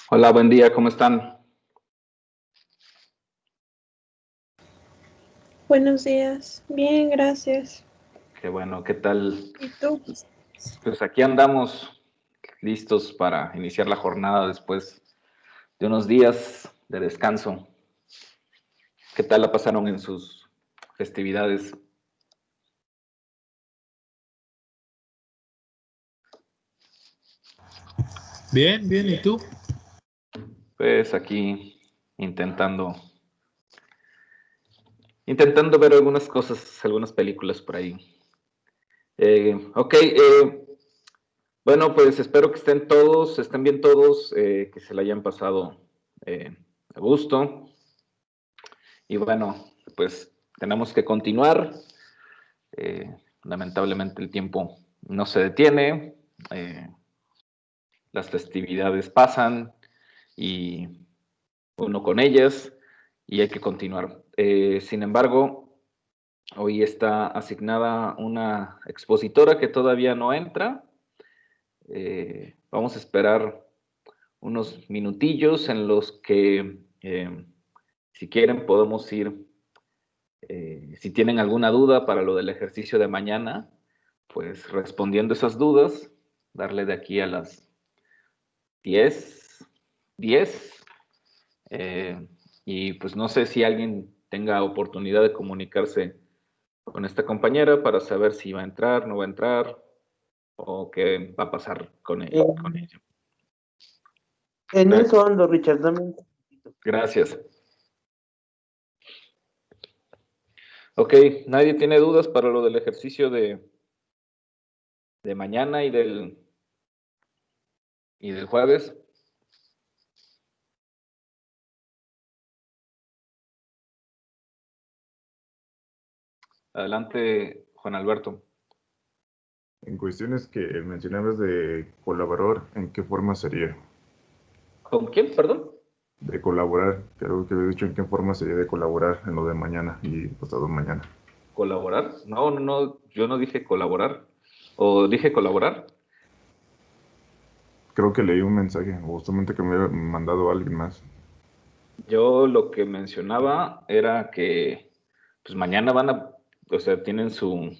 Hola, buen día, ¿cómo están? Buenos días. Bien, gracias. Qué bueno, ¿qué tal? ¿Y tú? Pues aquí andamos listos para iniciar la jornada después de unos días de descanso. ¿Qué tal la pasaron en sus festividades? Bien, bien, ¿y tú? Pues aquí intentando, intentando ver algunas cosas, algunas películas por ahí. Ok, bueno, pues espero que estén bien todos, que se la hayan pasado eh, a gusto. Y bueno, pues tenemos que continuar. Lamentablemente el tiempo no se detiene, las festividades pasan y uno con ellas y hay que continuar. Sin embargo, hoy está asignada una expositora que todavía no entra. Vamos a esperar unos minutillos en los que, si quieren, podemos ir. Si tienen alguna duda para lo del ejercicio de mañana, pues respondiendo esas dudas, darle de aquí a las 10, 10, y pues no sé si alguien tenga oportunidad de comunicarse con esta compañera para saber si va a entrar, no va a entrar, o qué va a pasar con ella. En, Con ella. en eso ando, Richard, dame un poquito. Gracias. Ok, ¿nadie tiene dudas para lo del ejercicio de mañana y del jueves? Adelante, Juan Alberto. En cuestiones que mencionabas de colaborar, ¿en qué forma sería? ¿Con quién, perdón? De colaborar, creo que había dicho en qué forma sería de colaborar en lo de mañana y pasado mañana. ¿Colaborar? No, no, no, yo no dije colaborar. ¿O dije colaborar? Creo que leí un mensaje, o justamente que me había mandado alguien más. Yo lo que mencionaba era que pues mañana o sea, tienen su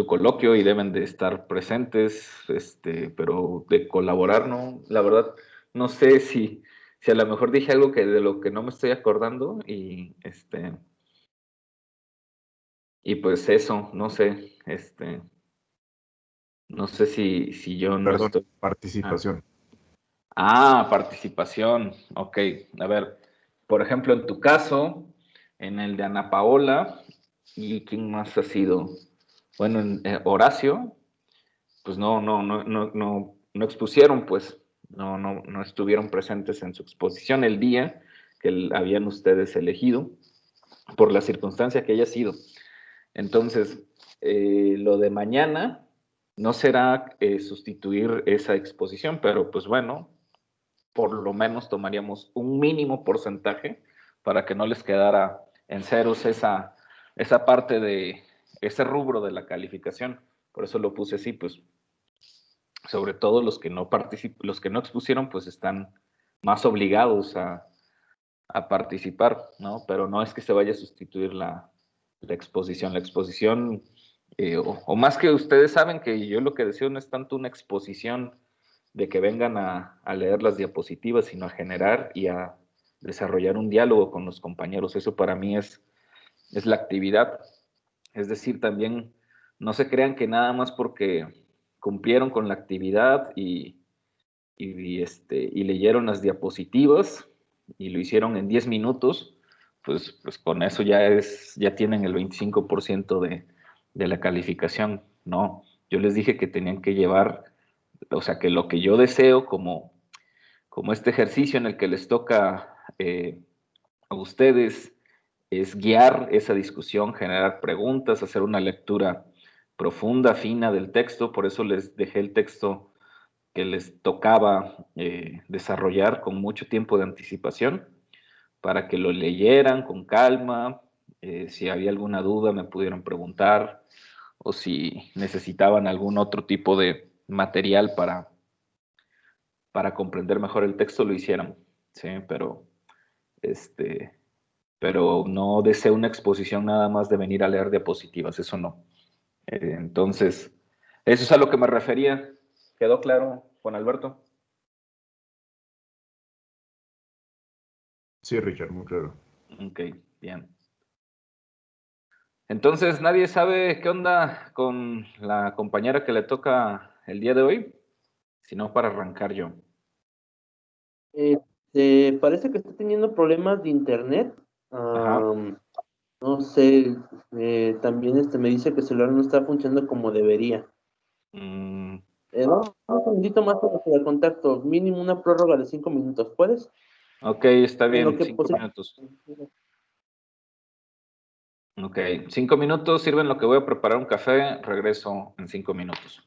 coloquio y deben de estar presentes, pero de colaborar, no, la verdad, no sé si a lo mejor dije algo de lo que no me estoy acordando y pues eso, no sé, no sé si yo no Perdón, estoy. Ah, participación. participación, ok, a ver, por ejemplo, en tu caso, en el de Ana Paola, ¿y quién más ha sido? Bueno, Horacio, pues no expusieron, pues, no estuvieron presentes en su exposición el día que habían ustedes elegido, por la circunstancia que haya sido. Entonces, lo de mañana no será sustituir esa exposición, pero pues bueno, por lo menos tomaríamos un mínimo porcentaje para que no les quedara en ceros esa parte de ese rubro de la calificación. Por eso lo puse así, pues sobre todo los que no expusieron, pues están más obligados a participar, ¿no? Pero no es que se vaya a sustituir la exposición. La exposición, o más que ustedes saben que yo lo que deseo no es tanto una exposición de que vengan a leer las diapositivas, sino a generar y a desarrollar un diálogo con los compañeros. Eso para mí es la actividad. Es decir, también no se crean que nada más porque cumplieron con la actividad y leyeron las diapositivas y lo hicieron en 10 minutos, pues con eso ya tienen el 25% de la calificación. No, yo les dije que tenían que llevar, o sea, que lo que yo deseo como este ejercicio en el que les toca a ustedes es guiar esa discusión, generar preguntas, hacer una lectura profunda, fina del texto, por eso les dejé el texto que les tocaba desarrollar con mucho tiempo de anticipación, para que lo leyeran con calma, si había alguna duda me pudieran preguntar, o si necesitaban algún otro tipo de material para comprender mejor el texto lo hicieran, ¿sí? Pero no deseo una exposición nada más de venir a leer diapositivas, eso no. Entonces, eso es a lo que me refería. ¿Quedó claro, Juan Alberto? Sí, Richard, muy claro. Ok, bien. Entonces, ¿nadie sabe qué onda con la compañera que le toca el día de hoy? Si no, para arrancar yo. Parece que está teniendo problemas de internet. Ajá. No sé, también me dice que el celular no está funcionando como debería. Mm, Vamos un segundito más para el contacto, mínimo una prórroga de 5 minutos, ¿puedes? ok, está En lo bien, que 5 minutos. Ok, 5 minutos, sirven lo que voy a preparar un café, regreso en 5 minutos.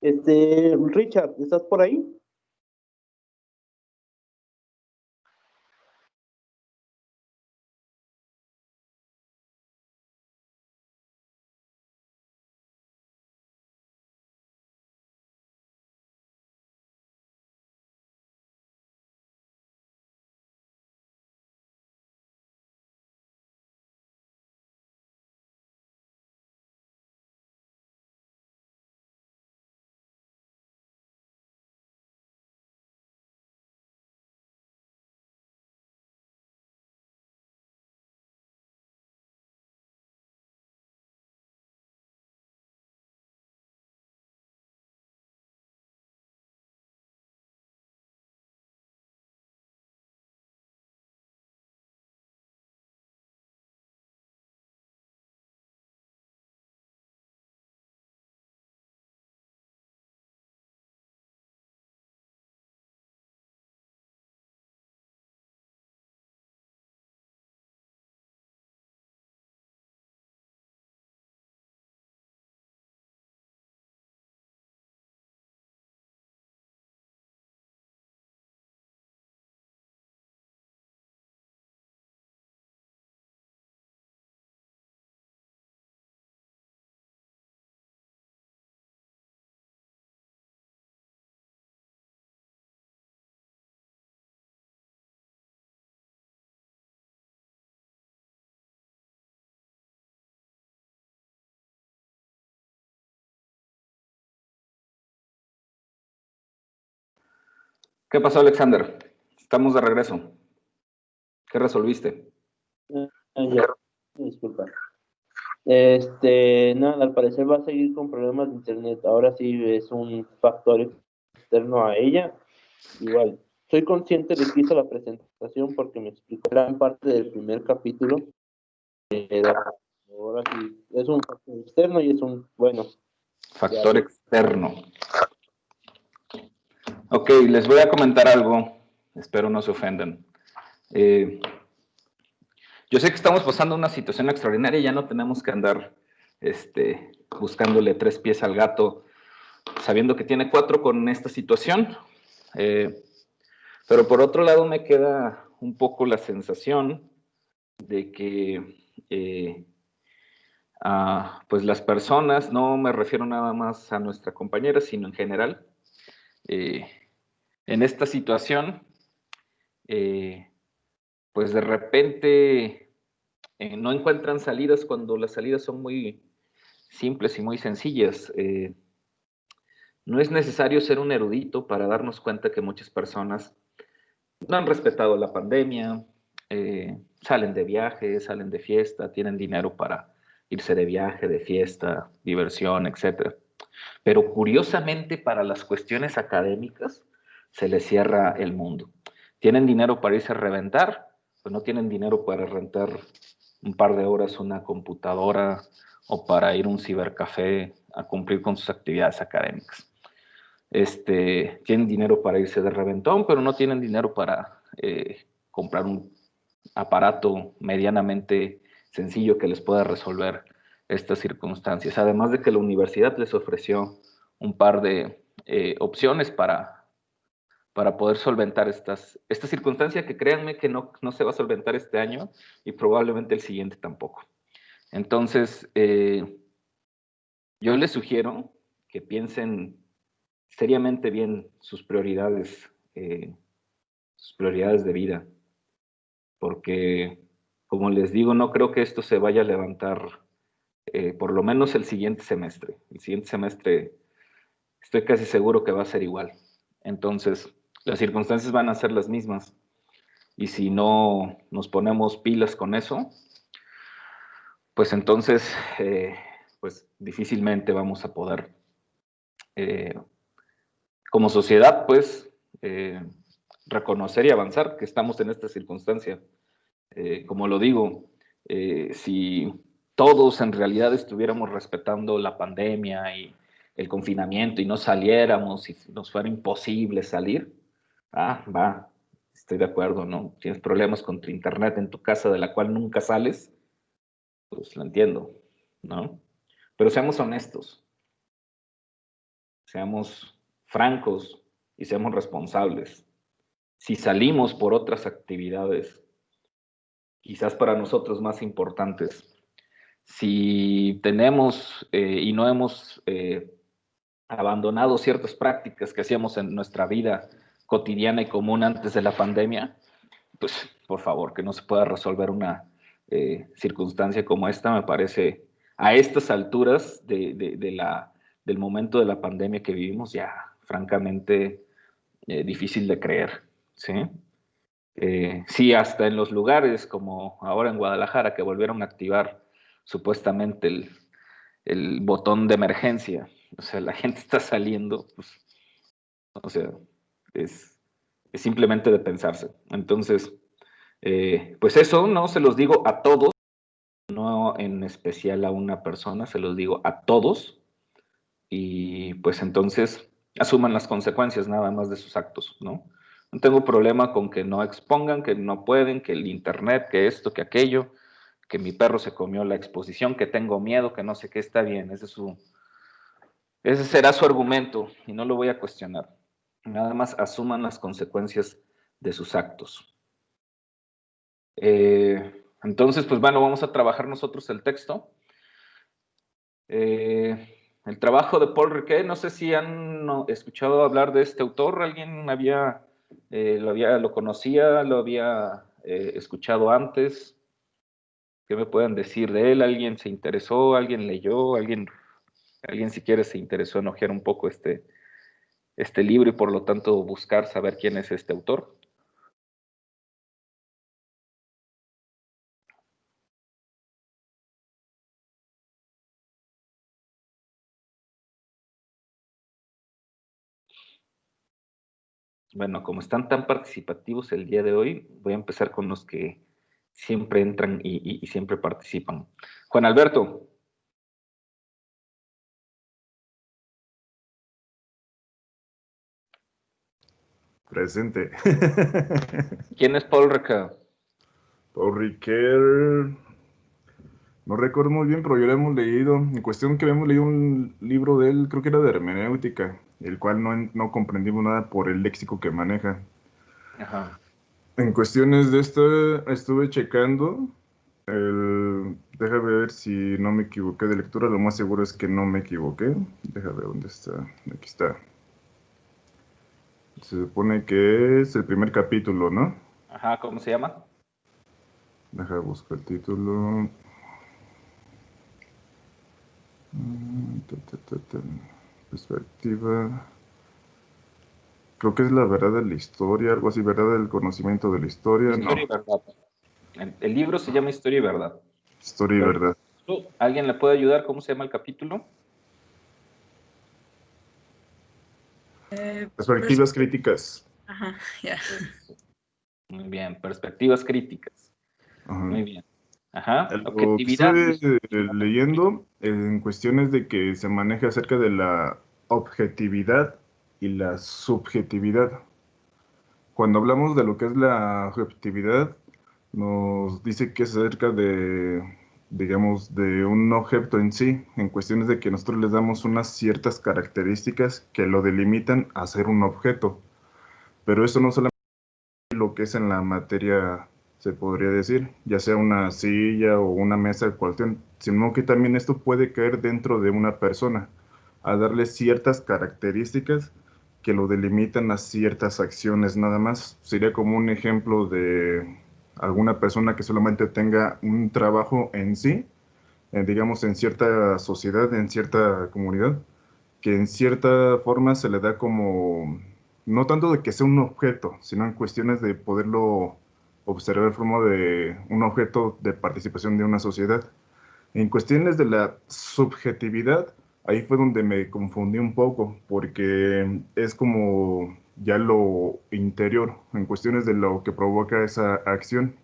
Richard, ¿estás por ahí? ¿Qué pasó, Alexander? Estamos de regreso. ¿Qué resolviste? Ya, disculpa. Nada, al parecer va a seguir con problemas de internet. Ahora sí es un factor externo a ella. Igual, soy consciente de que hizo la presentación porque me explicó gran parte del primer capítulo. Ahora sí, es un factor externo y es un, bueno, Factor externo. Ok, les voy a comentar algo. Espero no se ofendan. Yo sé que estamos pasando una situación extraordinaria y ya no tenemos que andar buscándole tres pies al gato, sabiendo que tiene cuatro con esta situación. Pero por otro lado me queda un poco la sensación de que pues las personas, no me refiero nada más a nuestra compañera, sino en general, en esta situación, pues de repente no encuentran salidas cuando las salidas son muy simples y muy sencillas. No es necesario ser un erudito para darnos cuenta que muchas personas no han respetado la pandemia, salen de viaje, salen de fiesta, tienen dinero para irse de viaje, de fiesta, diversión, etc. Pero curiosamente para las cuestiones académicas se les cierra el mundo. Tienen dinero para irse a reventar, pues no tienen dinero para rentar un par de horas una computadora o para ir a un cibercafé a cumplir con sus actividades académicas. Tienen dinero para irse de reventón, pero no tienen dinero para comprar un aparato medianamente sencillo que les pueda resolver estas circunstancias. Además de que la universidad les ofreció un par de opciones para poder solventar esta circunstancia que créanme que no se va a solventar este año y probablemente el siguiente tampoco. Entonces, yo les sugiero que piensen seriamente bien sus prioridades de vida, porque, como les digo, no creo que esto se vaya a levantar por lo menos el siguiente semestre. El siguiente semestre estoy casi seguro que va a ser igual. Entonces, las circunstancias van a ser las mismas. Y si no nos ponemos pilas con eso, pues entonces, pues difícilmente vamos a poder, como sociedad, pues, reconocer y avanzar que estamos en esta circunstancia. Como lo digo, si todos en realidad estuviéramos respetando la pandemia y el confinamiento y no saliéramos y nos fuera imposible salir, estoy de acuerdo, ¿no? Tienes problemas con tu internet en tu casa de la cual nunca sales, pues lo entiendo, ¿no? Pero seamos honestos. seamos francos y seamos responsables. Si salimos por otras actividades, quizás para nosotros más importantes, si tenemos y no hemos abandonado ciertas prácticas que hacíamos en nuestra vida cotidiana y común antes de la pandemia, pues por favor, que no se pueda resolver una circunstancia como esta, me parece, a estas alturas del momento de la pandemia que vivimos, ya francamente difícil de creer, ¿sí? Sí, hasta en los lugares como ahora en Guadalajara, que volvieron a activar supuestamente el botón de emergencia, o sea, la gente está saliendo, pues, o sea, es simplemente de pensarse. Entonces, pues eso no se los digo a todos, no en especial a una persona, se los digo a todos, y pues entonces asuman las consecuencias nada más de sus actos, ¿no? No tengo problema con que no expongan, que no pueden, que el internet, que esto, que aquello, que mi perro se comió la exposición, que tengo miedo, que no sé qué, está bien, ese será su argumento y no lo voy a cuestionar. Nada más asuman las consecuencias de sus actos. Entonces, pues bueno, vamos a trabajar nosotros el texto. El trabajo de Paul Ricoeur, no sé si han escuchado hablar de este autor, alguien lo conocía, lo había escuchado antes. ¿Qué me pueden decir de él? ¿Alguien se interesó? ¿Alguien leyó? ¿Alguien si quiere se interesó en hojear un poco este libro y por lo tanto buscar saber quién es este autor? Bueno, como están tan participativos el día de hoy, voy a empezar con los que siempre entran y siempre participan. Juan Alberto. Presente. ¿Quién es Paul Ricoeur? Paul Ricoeur, no recuerdo muy bien, pero yo lo hemos leído. En cuestión que habíamos leído un libro de él, creo que era de hermenéutica, el cual no comprendimos nada por el léxico que maneja. Ajá. En cuestiones de esto, estuve checando. Déjame ver si no me equivoqué de lectura. Lo más seguro es que no me equivoqué. Déjame ver dónde está. Aquí está. Se supone que es el primer capítulo, ¿no? Ajá, ¿cómo se llama? Deja buscar el título. Perspectiva. Creo que es la verdad de la historia, algo así, verdad del conocimiento de la historia. Historia y verdad. El libro se llama Historia y verdad. Historia y verdad. ¿Alguien le puede ayudar? ¿Cómo se llama el capítulo? Perspectivas críticas. Ajá, ya. Muy bien, perspectivas críticas. Ajá. Muy bien. Ajá, Lo que objetividad. estoy leyendo en cuestiones de que se maneja acerca de la objetividad y la subjetividad. Cuando hablamos de lo que es la objetividad, nos dice que es acerca de, digamos, de un objeto en sí, en cuestiones de que nosotros les damos unas ciertas características que lo delimitan a ser un objeto. Pero eso no solamente es lo que es en la materia, se podría decir, ya sea una silla o una mesa, cualquier, sino que también esto puede caer dentro de una persona, a darle ciertas características que lo delimitan a ciertas acciones nada más. Sería como un ejemplo de alguna persona que solamente tenga un trabajo en sí, digamos en cierta sociedad, en cierta comunidad, que en cierta forma se le da como, no tanto de que sea un objeto, sino en cuestiones de poderlo observar como de un objeto de participación de una sociedad. En cuestiones de la subjetividad, ahí fue donde me confundí un poco, porque es como ya lo interior, en cuestiones de lo que provoca esa acción.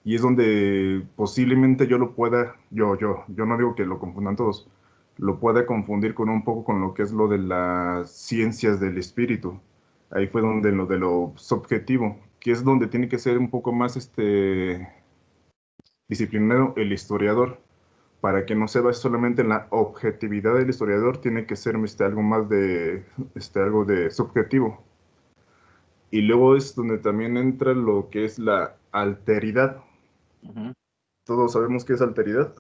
Y es donde posiblemente yo lo pueda, yo no digo que lo confundan todos, lo pueda confundir con un poco con lo que es lo de las ciencias del espíritu. Ahí fue donde lo de lo subjetivo, que es donde tiene que ser un poco más disciplinado el historiador, para que no se base solamente en la objetividad del historiador, tiene que ser algo más de, algo de subjetivo. Y luego es donde también entra lo que es la alteridad. Ujú. Todos sabemos qué es alteridad.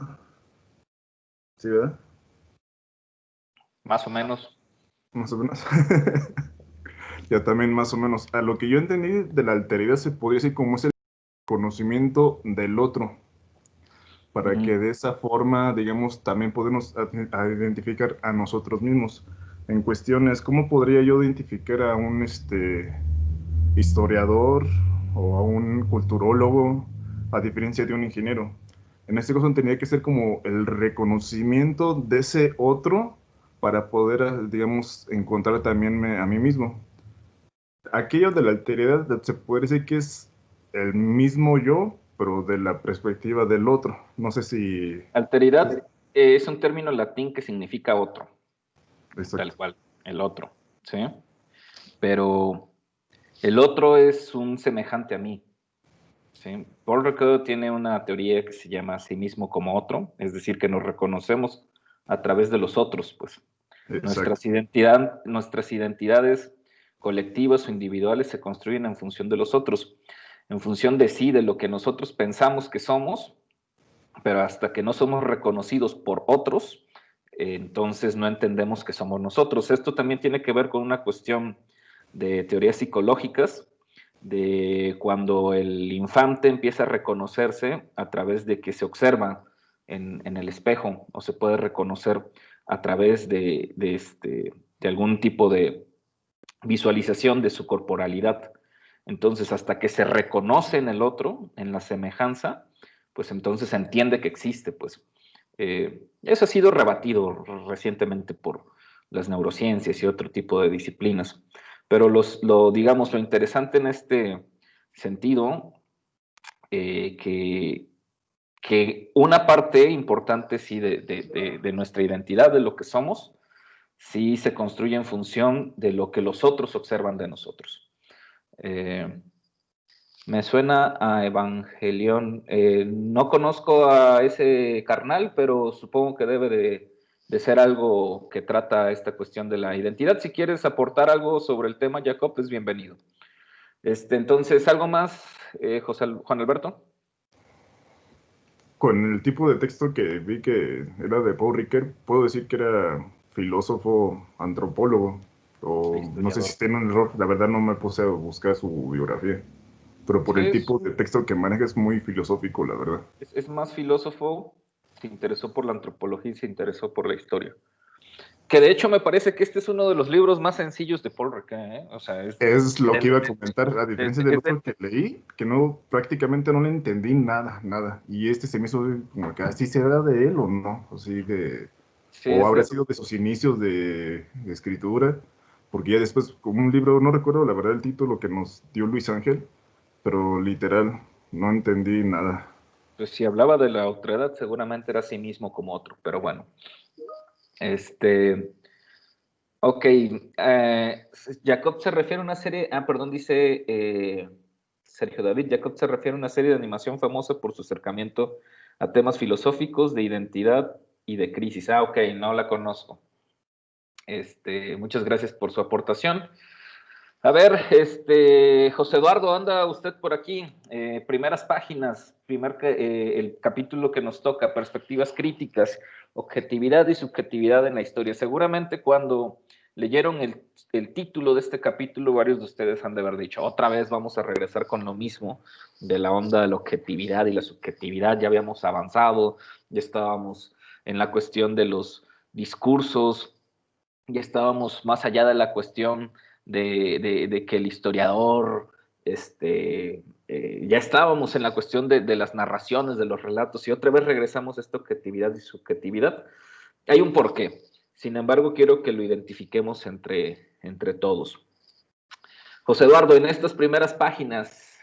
¿Sí, verdad? Más o menos. Más o menos. Ya también más o menos. A lo que yo entendí de la alteridad se podría decir como es el conocimiento del otro, para Ujú. que de esa forma, digamos, también podemos a identificar a nosotros mismos. En cuestiones, ¿cómo podría yo identificar a un historiador o a un culturólogo a diferencia de un ingeniero? En este caso tendría que ser como el reconocimiento de ese otro para poder, digamos, encontrar también a mí mismo. Aquello de la alteridad se puede decir que es el mismo yo, pero de la perspectiva del otro. No sé si... Alteridad es un término latín que significa otro, tal Exacto. cual, el otro, ¿sí? Pero el otro es un semejante a mí, ¿sí? Paul Ricoeur tiene una teoría que se llama a sí mismo como otro, es decir, que nos reconocemos a través de los otros, pues. Exacto. Nuestras identidades colectivas o individuales se construyen en función de los otros, en función de sí, de lo que nosotros pensamos que somos, pero hasta que no somos reconocidos por otros, entonces no entendemos que somos nosotros. Esto también tiene que ver con una cuestión de teorías psicológicas, de cuando el infante empieza a reconocerse a través de que se observa en el espejo, o se puede reconocer a través de algún tipo de visualización de su corporalidad. Entonces, hasta que se reconoce en el otro, en la semejanza, pues entonces se entiende que existe, pues. Eso ha sido rebatido recientemente por las neurociencias y otro tipo de disciplinas. Pero digamos, lo interesante en este sentido, que una parte importante, sí, de nuestra identidad, de lo que somos, sí se construye en función de lo que los otros observan de nosotros. Eh, Me suena a Evangelión. No conozco a ese carnal, pero supongo que debe de ser algo que trata esta cuestión de la identidad. Si quieres aportar algo sobre el tema, Jacob, es bienvenido. Entonces, ¿algo más, Juan Alberto? Con el tipo de texto que vi que era de Paul Ricoeur, puedo decir que era filósofo, antropólogo, o no sé si Historiador. tiene un error, la verdad no me puse a buscar su biografía, pero por Sí, el tipo de texto que maneja es muy filosófico, la verdad. es más filósofo, se interesó por la antropología y se interesó por la historia. Que de hecho me parece que este es uno de los libros más sencillos de Paul Ricoeur, ¿eh? O sea, Es lo que del- iba a comentar, a diferencia del es otro que leí, que no, prácticamente no le entendí nada, nada, y este se me hizo como que así será de él o no, así de... sí, O habrá sido de sus inicios de escritura, porque ya después, como un libro, no recuerdo la verdad el título que nos dio Luis Ángel, pero literal, no entendí nada. pues si hablaba de la otredad, seguramente era sí mismo como otro, pero bueno. Este, ok, Jacob se refiere a una serie, perdón, dice Sergio David, Jacob se refiere a una serie de animación famosa por su acercamiento a temas filosóficos, de identidad y de crisis. Ok, no la conozco. Muchas gracias por su aportación. A ver, José Eduardo, anda usted por aquí. Primeras páginas, el capítulo que nos toca, perspectivas críticas, objetividad y subjetividad en la historia. Seguramente cuando leyeron el título de este capítulo, varios de ustedes han de haber dicho, otra vez vamos a regresar con lo mismo de la onda de la objetividad y la subjetividad. Ya habíamos avanzado, ya estábamos en la cuestión de los discursos, ya estábamos más allá de la cuestión de que el historiador, ya estábamos en la cuestión de las narraciones, de los relatos, y otra vez regresamos a esta objetividad y subjetividad. Hay un porqué. Sin embargo, quiero que lo identifiquemos entre todos. José Eduardo, en estas primeras páginas,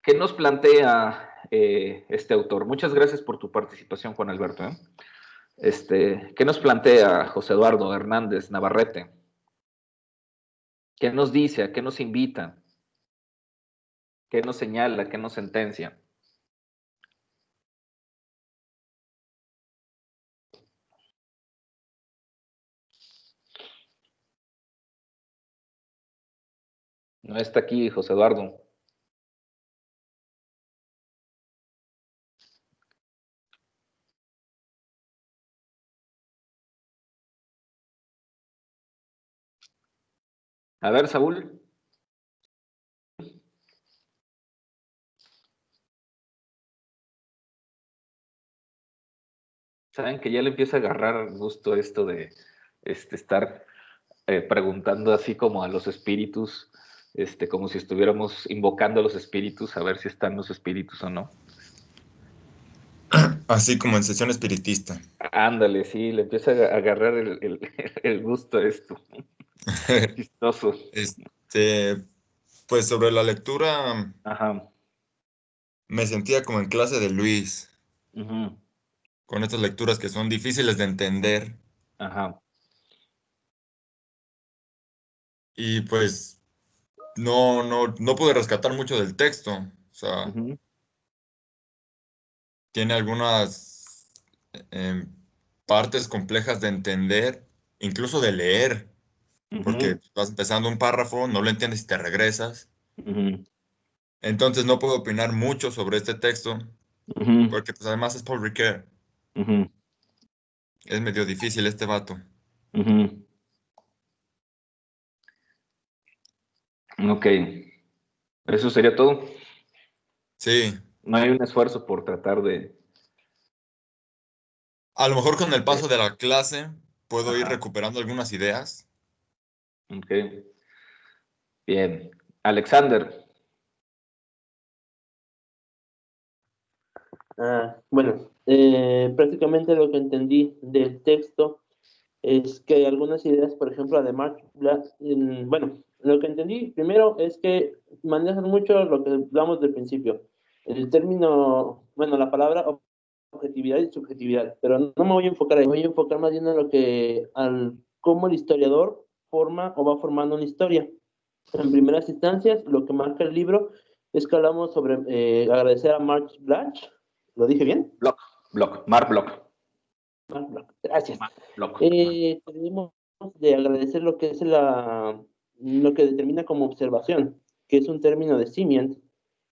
¿qué nos plantea este autor? Muchas gracias por tu participación, Juan Alberto. ¿Qué nos plantea José Eduardo Hernández Navarrete? ¿Qué nos dice? ¿A qué nos invita? ¿Qué nos señala? ¿Qué nos sentencia? No está aquí, José Eduardo. A ver, Saúl. Saben que ya le empieza a agarrar gusto esto de estar preguntando así como a los espíritus, como si estuviéramos invocando a los espíritus, a ver si están los espíritus o no. Así como en sesión espiritista. Ándale, sí, le empieza a agarrar el gusto a esto. Chistoso. Pues sobre la lectura, Ajá. me sentía como en clase de Luis, Ujú. con estas lecturas que son difíciles de entender. Ajá. Y pues no pude rescatar mucho del texto. O sea, Ujú. tiene algunas eh, partes complejas de entender, incluso de leer, porque Ujú. vas empezando un párrafo, no lo entiendes y te regresas. Ujú. Entonces no puedo opinar mucho sobre este texto, Ujú. porque pues además es Paul Ricoeur. Ujú. Es medio difícil este vato. Ujú. Ok. Eso sería todo. Sí, No hay un esfuerzo por tratar de... a lo mejor con el paso de la clase puedo ir Ajá. recuperando algunas ideas. Ok. Bien. Alexander. Bueno, prácticamente lo que entendí del texto es que hay algunas ideas, por ejemplo, de Mark Black, bueno, lo que entendí primero es que manejan mucho lo que hablamos del principio, el término, bueno, la palabra objetividad y subjetividad, pero no me voy a enfocar ahí, voy a enfocar más bien en lo que, cómo el historiador forma o va formando una historia. En primeras instancias, lo que marca el libro es que hablamos sobre agradecer a Mark Blanch, ¿lo dije bien? Mark Block. Mark Blanch, gracias. Mark Block. Tenemos de agradecer lo que es lo que determina como observación, que es un término de Simian,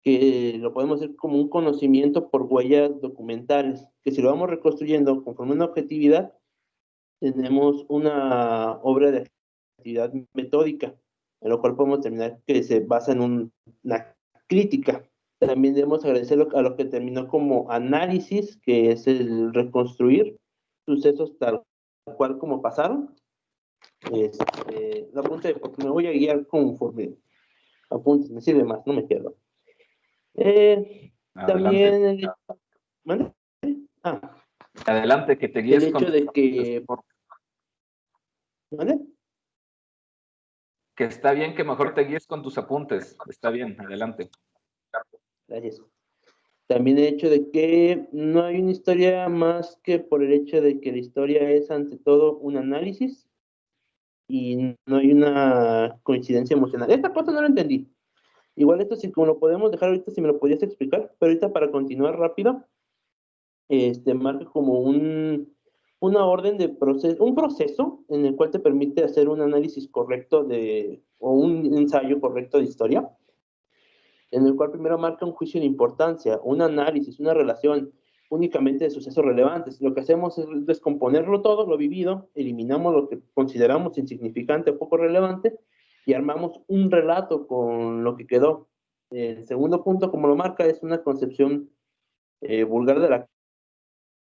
que lo podemos hacer como un conocimiento por huellas documentales, que si lo vamos reconstruyendo conforme una objetividad, tenemos una obra de actividad metódica, en lo cual podemos terminar que se basa en una crítica. También debemos agradecer a lo que terminó como análisis, que es el reconstruir sucesos tal cual como pasaron. La apunte, porque me voy a guiar conforme apuntes, me sirve más, no me pierdo. Adelante. También ¿vale? Ah, Adelante, que te el guíes con hecho tus de apuntes, que, por- ¿vale? que está bien que mejor te guíes con tus apuntes. Está bien, adelante. Gracias. También el hecho de que no hay una historia más que por el hecho de que la historia es ante todo un análisis y no hay una coincidencia emocional. Esta parte no lo entendí. Igual esto sí, como lo podemos dejar ahorita, si me lo podías explicar, pero ahorita para continuar rápido, marca como una orden de proceso, un proceso en el cual te permite hacer un análisis correcto o un ensayo correcto de historia, en el cual primero marca un juicio de importancia, un análisis, una relación únicamente de sucesos relevantes. Lo que hacemos es descomponerlo todo, lo vivido, eliminamos lo que consideramos insignificante o poco relevante y armamos un relato con lo que quedó. El segundo punto, como lo marca, es una concepción vulgar de la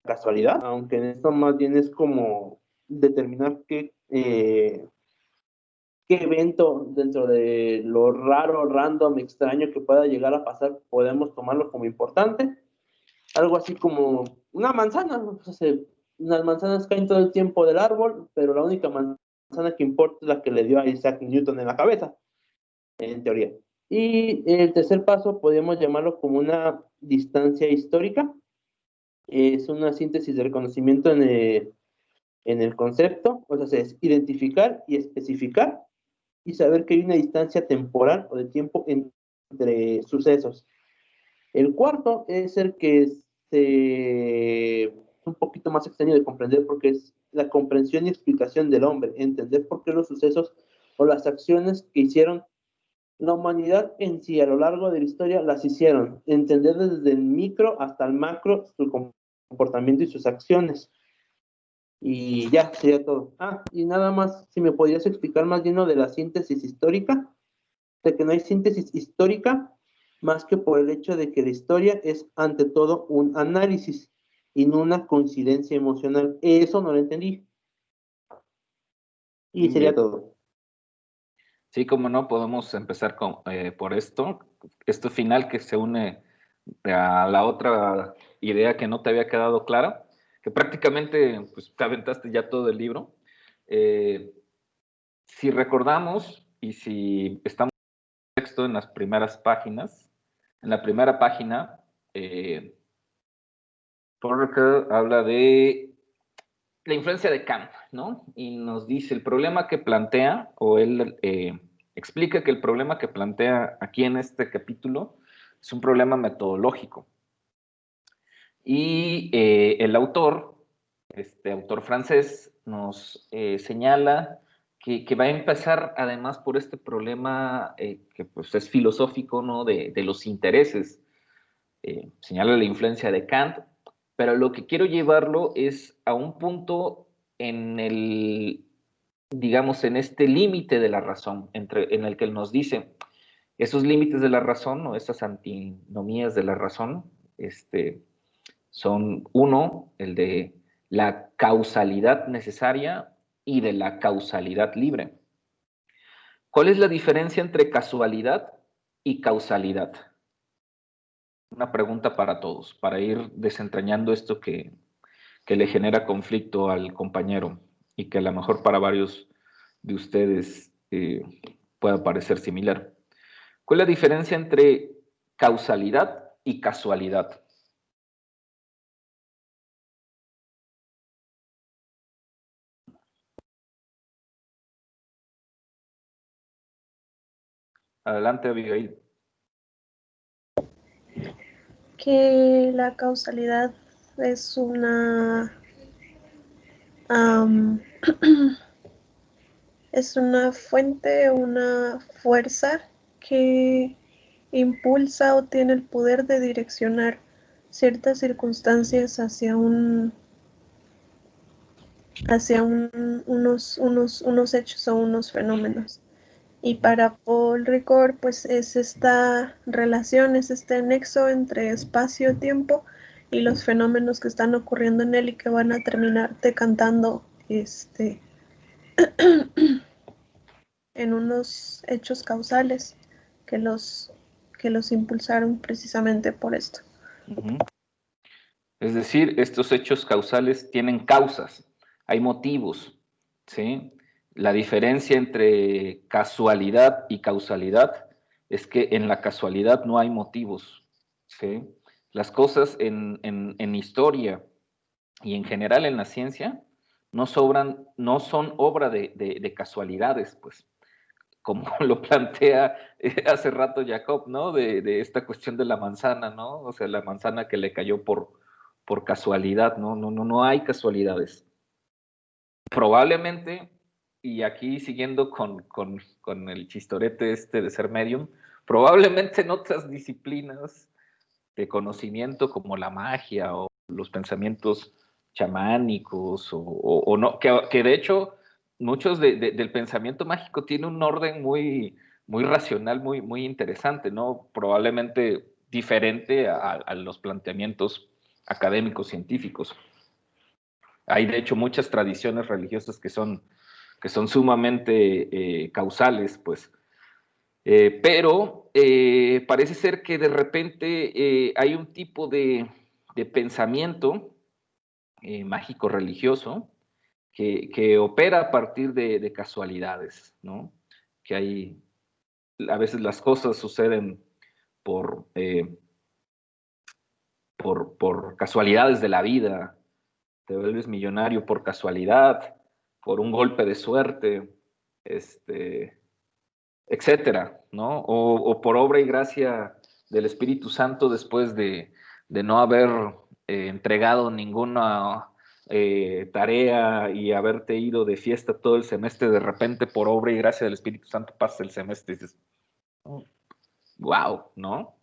casualidad, aunque en esto más bien es como determinar qué evento dentro de lo raro, random, extraño que pueda llegar a pasar, podemos tomarlo como importante. Algo así como una manzana, ¿no? O sea, las manzanas caen todo el tiempo del árbol, pero la única manzana que importa es la que le dio a Isaac Newton en la cabeza, en teoría. Y el tercer paso podríamos llamarlo como una distancia histórica. Es una síntesis de reconocimiento en el concepto, o sea, es identificar y especificar y saber que hay una distancia temporal o de tiempo entre sucesos. El cuarto es el que es un poquito más extraño de comprender porque es la comprensión y explicación del hombre, entender por qué los sucesos o las acciones que hicieron La humanidad en sí, a lo largo de la historia, las hicieron. Entender desde el micro hasta el macro su comportamiento y sus acciones. Y ya, sería todo. Y nada más, si me podrías explicar más lleno de la síntesis histórica, de que no hay síntesis histórica más que por el hecho de que la historia es ante todo un análisis y no una coincidencia emocional. Eso no lo entendí. Y sería Bien. todo. Sí, como no, podemos empezar por esto final que se une a la otra idea que no te había quedado clara, que prácticamente pues, te aventaste ya todo el libro. Si recordamos y si estamos en texto en las primeras páginas, en la primera página, Porter habla de la influencia de Kant, ¿no? Y nos dice el problema que plantea, o él explica que el problema que plantea aquí en este capítulo es un problema metodológico. Y el autor, este autor francés, nos señala que va a empezar además por este problema que pues, es filosófico, ¿no? De los intereses. Señala la influencia de Kant, pero lo que quiero llevarlo es a un punto en el, digamos, en este límite de la razón, en el que él nos dice, esos límites de la razón o esas antinomías de la razón, son uno, el de la causalidad necesaria y de la causalidad libre. ¿Cuál es la diferencia entre casualidad y causalidad? Una pregunta para todos, para ir desentrañando esto que le genera conflicto al compañero y que a lo mejor para varios de ustedes pueda parecer similar. ¿Cuál es la diferencia entre causalidad y casualidad? Adelante, Abigail. Que la causalidad es es una fuente, una fuerza que impulsa o tiene el poder de direccionar ciertas circunstancias unos hechos o unos fenómenos. Y para Paul Ricoeur, pues es esta relación, es este nexo entre espacio-tiempo y los fenómenos que están ocurriendo en él y que van a terminar decantando en unos hechos causales que los impulsaron precisamente por esto. Es decir, estos hechos causales tienen causas, hay motivos, ¿sí? La diferencia entre casualidad y causalidad es que en la casualidad no hay motivos, ¿sí? Las cosas en historia y en general en la ciencia no son obra de casualidades, pues, como lo plantea hace rato Jacob, ¿no? De esta cuestión de la manzana, ¿no? O sea, la manzana que le cayó por casualidad, ¿no? No hay casualidades. Probablemente, y aquí siguiendo con el chistorete de ser medium, probablemente en otras disciplinas de conocimiento como la magia o los pensamientos chamánicos o no, que de hecho muchos del pensamiento mágico tiene un orden muy racional, muy interesante, ¿no? Probablemente diferente a los planteamientos académicos científicos. Hay de hecho muchas tradiciones religiosas que son sumamente causales, pues. Pero parece ser que de repente hay un tipo de pensamiento mágico religioso que opera a partir de casualidades, ¿no? Que hay, a veces las cosas suceden por, por casualidades de la vida, te vuelves millonario por casualidad, por un golpe de suerte, etcétera, ¿no? O por obra y gracia del Espíritu Santo después de no haber entregado ninguna tarea y haberte ido de fiesta todo el semestre, de repente por obra y gracia del Espíritu Santo pasa el semestre y dices, Wow, ¿no?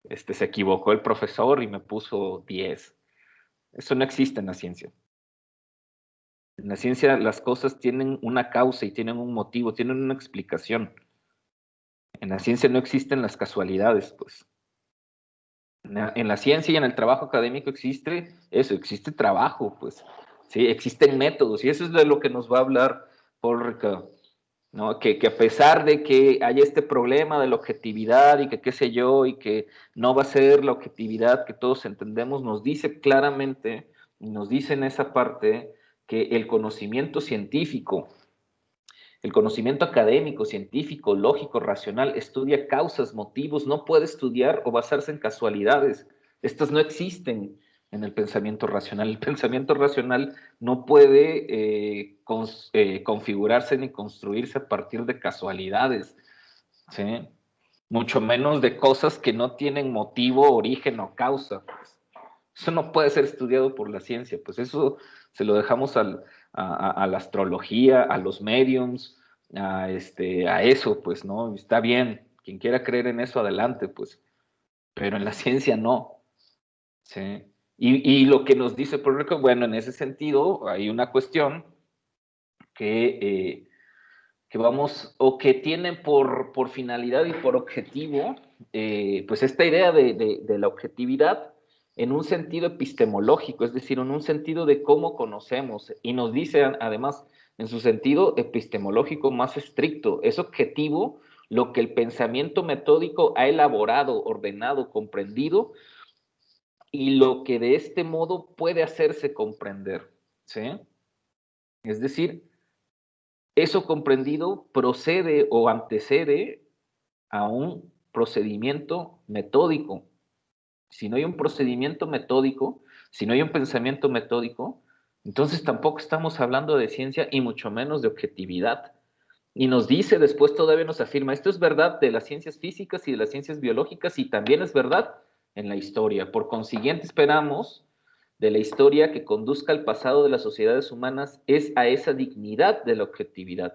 Se equivocó el profesor y me puso 10. Eso no existe en la ciencia. En la ciencia las cosas tienen una causa y tienen un motivo, tienen una explicación. En la ciencia no existen las casualidades, pues. En la ciencia y en el trabajo académico existe eso, existe trabajo, pues. Sí, existen métodos y eso es de lo que nos va a hablar Paul Ricoeur, ¿no? Que a pesar de que hay este problema de la objetividad y que qué sé yo, y que no va a ser la objetividad que todos entendemos, nos dice claramente, nos dice en esa parte, que el conocimiento científico, el conocimiento académico, científico, lógico, racional, estudia causas, motivos, no puede estudiar o basarse en casualidades. Estas no existen en el pensamiento racional. El pensamiento racional no puede configurarse ni construirse a partir de casualidades, ¿sí? Mucho menos de cosas que no tienen motivo, origen o causa. Pues. Eso no puede ser estudiado por la ciencia, pues eso se lo dejamos a la astrología, a los mediums, a eso, pues, ¿no? Está bien, quien quiera creer en eso, adelante, pues, pero en la ciencia no, ¿sí? Y lo que nos dice por ejemplo, bueno, en ese sentido hay una cuestión que vamos, o que tiene por finalidad y por objetivo, pues esta idea de la objetividad en un sentido epistemológico, es decir, en un sentido de cómo conocemos, y nos dice además, en su sentido epistemológico más estricto, es objetivo lo que el pensamiento metódico ha elaborado, ordenado, comprendido, y lo que de este modo puede hacerse comprender, ¿sí? Es decir, eso comprendido procede o antecede a un procedimiento metódico. Si no hay un procedimiento metódico, si no hay un pensamiento metódico, entonces tampoco estamos hablando de ciencia y mucho menos de objetividad. Y nos dice, después todavía nos afirma, esto es verdad de las ciencias físicas y de las ciencias biológicas y también es verdad en la historia. Por consiguiente, esperamos de la historia que conduzca al pasado de las sociedades humanas es a esa dignidad de la objetividad.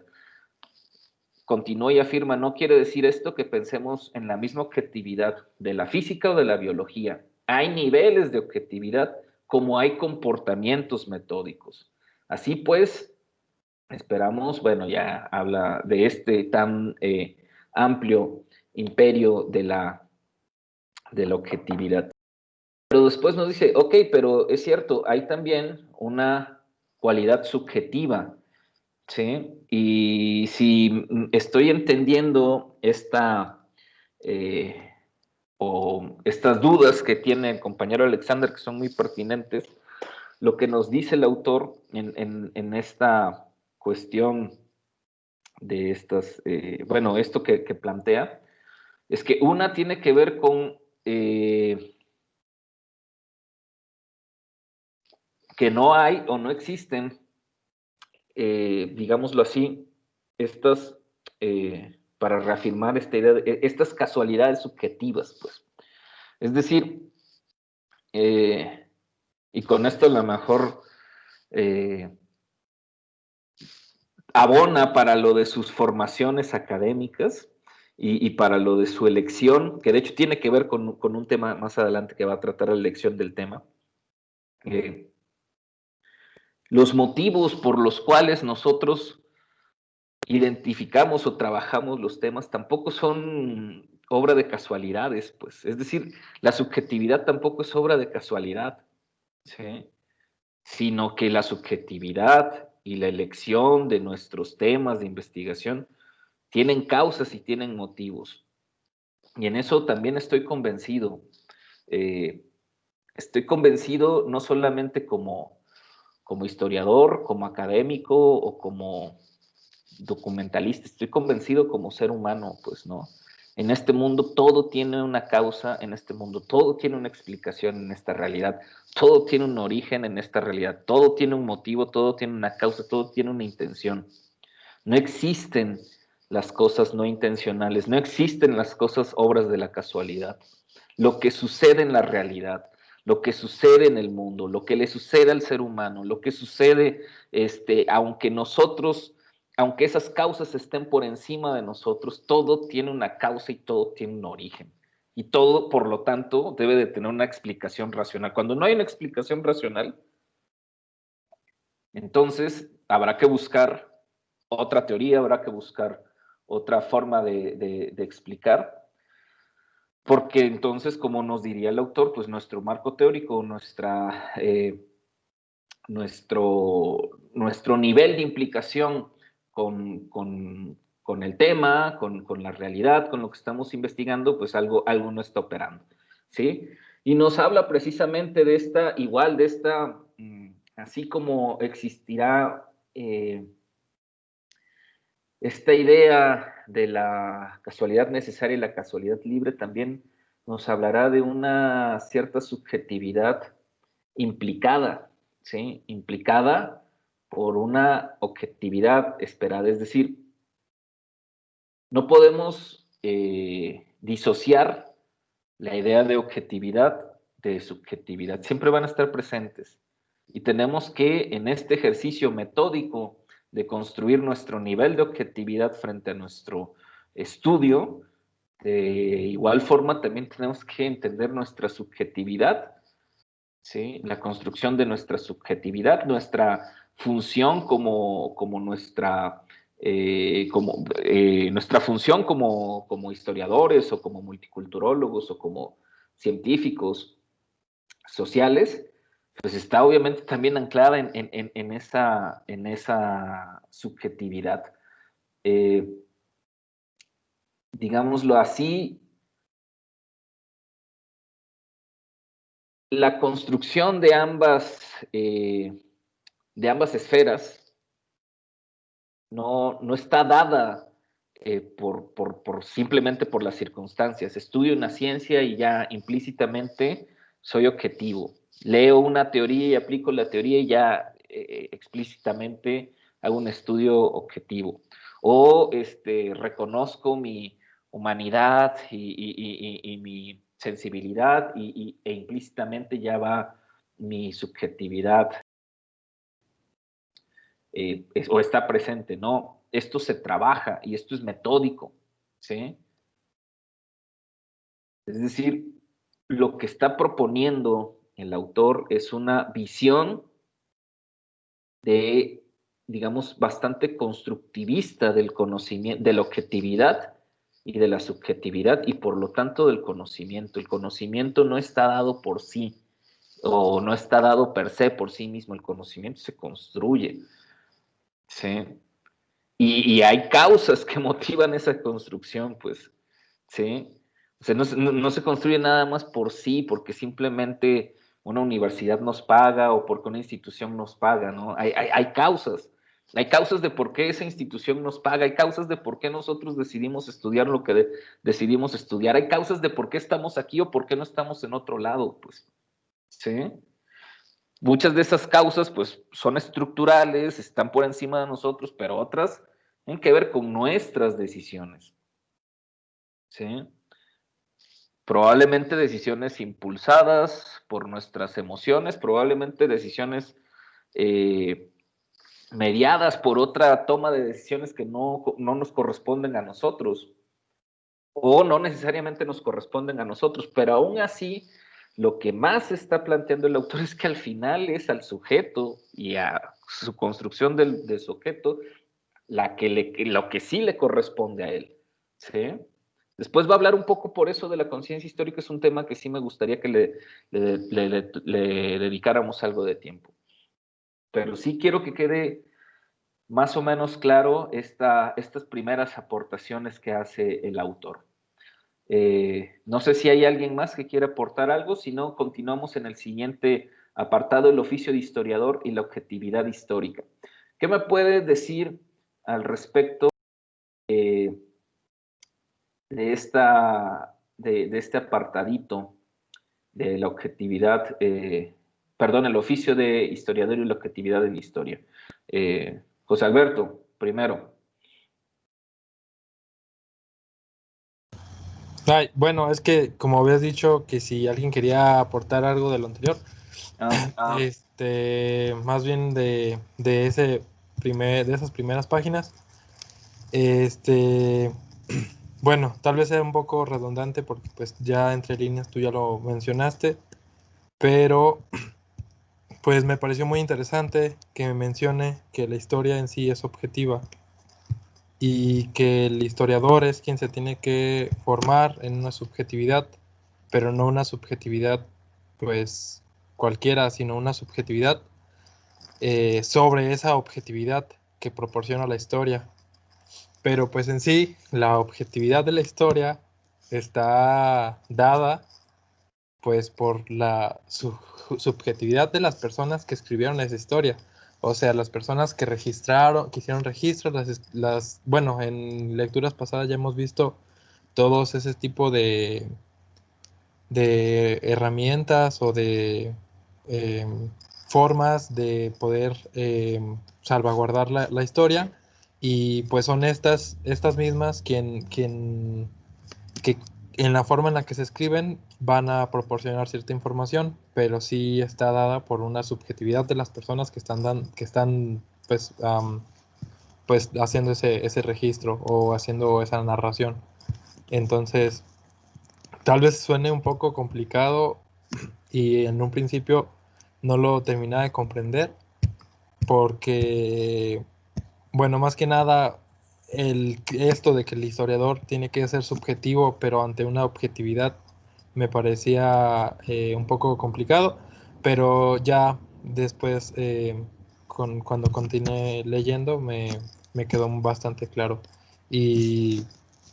Continúa y afirma, no quiere decir esto que pensemos en la misma objetividad de la física o de la biología. Hay niveles de objetividad como hay comportamientos metódicos. Así pues, esperamos, bueno, ya habla de este tan amplio imperio de la objetividad. Pero después nos dice, ok, pero es cierto, hay también una cualidad subjetiva, ¿sí? Y si estoy entendiendo o estas dudas que tiene el compañero Alexander, que son muy pertinentes, lo que nos dice el autor en esta cuestión de estas, bueno, esto que plantea, es que una tiene que ver con que no hay o no existen, digámoslo así, estas, para reafirmar esta idea, estas casualidades subjetivas, pues. Es decir, y con esto a lo mejor abona para lo de sus formaciones académicas y para lo de su elección, que de hecho tiene que ver con un tema más adelante que va a tratar la elección del tema. Los motivos por los cuales nosotros identificamos o trabajamos los temas tampoco son obra de casualidades, pues. Es decir, la subjetividad tampoco es obra de casualidad, ¿sí? Sino que la subjetividad y la elección de nuestros temas de investigación tienen causas y tienen motivos. Y en eso también estoy convencido. Estoy convencido no solamente como historiador, como académico o como documentalista, estoy convencido como ser humano, pues, ¿no? En este mundo todo tiene una causa, en este mundo todo tiene una explicación en esta realidad, todo tiene un origen en esta realidad, todo tiene un motivo, todo tiene una causa, todo tiene una intención. No existen las cosas no intencionales, no existen las cosas obras de la casualidad. Lo que sucede en la realidad, lo que sucede en el mundo, lo que le sucede al ser humano, lo que sucede, aunque nosotros aunque esas causas estén por encima de nosotros, todo tiene una causa y todo tiene un origen. Y todo, por lo tanto, debe de tener una explicación racional. Cuando no hay una explicación racional, entonces habrá que buscar otra teoría, habrá que buscar otra forma de explicar, porque entonces, como nos diría el autor, pues nuestro marco teórico, nuestro nivel de implicación con el tema, con la realidad, con lo que estamos investigando, pues algo no está operando, ¿sí? Y nos habla precisamente de esta, así como existirá esta idea de la casualidad necesaria y la casualidad libre, también nos hablará de una cierta subjetividad implicada, ¿sí? Implicada por una objetividad esperada. Es decir, no podemos disociar la idea de objetividad de subjetividad. Siempre van a estar presentes. Y tenemos que, en este ejercicio metódico de construir nuestro nivel de objetividad frente a nuestro estudio, de igual forma también tenemos que entender nuestra subjetividad, ¿sí? La construcción de nuestra subjetividad, nuestra función nuestra función como historiadores o como multiculturólogos o como científicos sociales, pues está obviamente también anclada en esa subjetividad. Digámoslo así, la construcción de ambas esferas no está dada simplemente por las circunstancias. Estudio una ciencia y ya implícitamente soy objetivo. Leo una teoría y aplico la teoría y ya explícitamente hago un estudio objetivo. O reconozco mi humanidad y mi sensibilidad e implícitamente ya va mi subjetividad o está presente. No, esto se trabaja y esto es metódico, ¿sí? Es decir, lo que está proponiendo el autor es una visión digamos, bastante constructivista del conocimiento, de la objetividad y de la subjetividad y por lo tanto del conocimiento. El conocimiento no está dado por sí o no está dado per se por sí mismo. El conocimiento se construye, ¿sí? Y hay causas que motivan esa construcción, pues, ¿sí? O sea, no se construye nada más por sí, porque simplemente una universidad nos paga o porque una institución nos paga, ¿no? Hay causas. Hay causas de por qué esa institución nos paga, hay causas de por qué nosotros decidimos estudiar lo que decidimos estudiar, hay causas de por qué estamos aquí o por qué no estamos en otro lado, pues, ¿sí? Muchas de esas causas, pues, son estructurales, están por encima de nosotros, pero otras tienen que ver con nuestras decisiones, ¿sí? Probablemente decisiones impulsadas por nuestras emociones, probablemente decisiones mediadas por otra toma de decisiones que no nos corresponden a nosotros, o no necesariamente nos corresponden a nosotros, pero aún así, lo que más está planteando el autor es que al final es al sujeto y a su construcción del sujeto lo que sí le corresponde a él, ¿sí? Después va a hablar un poco por eso de la conciencia histórica, es un tema que sí me gustaría que le dedicáramos algo de tiempo. Pero sí quiero que quede más o menos claro estas primeras aportaciones que hace el autor. No sé si hay alguien más que quiera aportar algo, si no, continuamos en el siguiente apartado, el oficio de historiador y la objetividad histórica. ¿Qué me puede decir al respecto de este apartadito de la objetividad, el oficio de historiador y la objetividad en la historia? José Alberto, primero. Ay, bueno, es que como habías dicho que si alguien quería aportar algo de lo anterior, más bien de esas primeras páginas, Bueno, tal vez sea un poco redundante porque pues ya entre líneas tú ya lo mencionaste, pero pues me pareció muy interesante que me mencione que la historia en sí es objetiva y que el historiador es quien se tiene que formar en una subjetividad, pero no una subjetividad pues cualquiera, sino una subjetividad sobre esa objetividad que proporciona la historia. Pero pues en sí, la objetividad de la historia está dada pues por la subjetividad de las personas que escribieron esa historia. O sea, las personas que registraron, que hicieron registros, bueno, en lecturas pasadas ya hemos visto todos ese tipo de herramientas o de formas de poder salvaguardar la historia, y pues son estas mismas que en la forma en la que se escriben van a proporcionar cierta información, pero sí está dada por una subjetividad de las personas que están pues, pues haciendo ese registro o haciendo esa narración. Entonces, tal vez suene un poco complicado y en un principio no lo terminaba de comprender porque, bueno, más que nada, esto de que el historiador tiene que ser subjetivo, pero ante una objetividad, me parecía un poco complicado, pero ya después, cuando continué leyendo, me quedó bastante claro. Y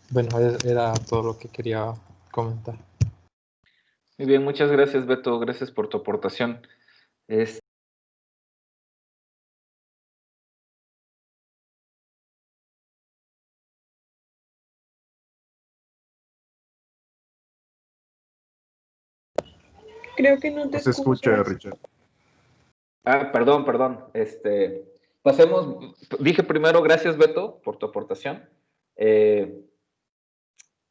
bueno, era todo lo que quería comentar. Muy bien, muchas gracias, Beto. Gracias por tu aportación. Creo que no te No se escucha, escuchas. Richard. Perdón. Pasemos, dije primero, gracias, Beto, por tu aportación.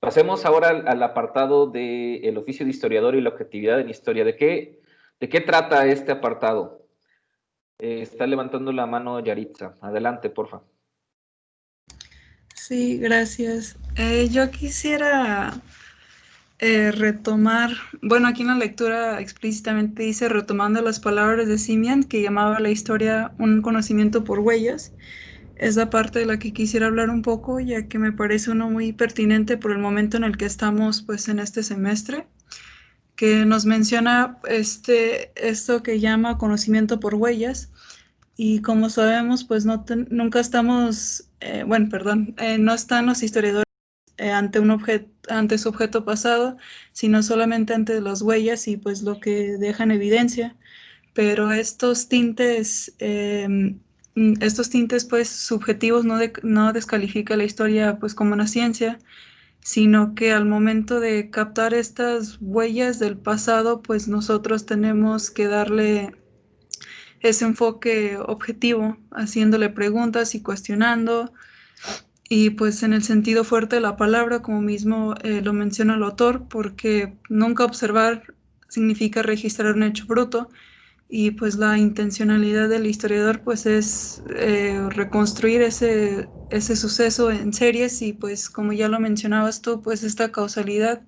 Pasemos ahora al apartado del oficio de historiador y la objetividad en historia. ¿De qué trata este apartado? Está levantando la mano Yaritza. Adelante, porfa. Sí, gracias. Yo quisiera retomar, bueno, aquí en la lectura explícitamente dice, retomando las palabras de Simian, que llamaba la historia un conocimiento por huellas. Es la parte de la que quisiera hablar un poco, ya que me parece uno muy pertinente por el momento en el que estamos, pues, en este semestre, que nos menciona esto que llama conocimiento por huellas. Y como sabemos, pues nunca estamos, no están los historiadores ante su objeto pasado, sino solamente ante las huellas y pues lo que dejan evidencia. Pero estos tintes pues subjetivos no descalifica la historia pues como una ciencia, sino que al momento de captar estas huellas del pasado, pues nosotros tenemos que darle ese enfoque objetivo, haciéndole preguntas y cuestionando, y pues en el sentido fuerte de la palabra, como mismo lo menciona el autor, porque nunca observar significa registrar un hecho bruto, y pues la intencionalidad del historiador pues es reconstruir ese suceso en series, y pues como ya lo mencionabas tú, pues esta causalidad,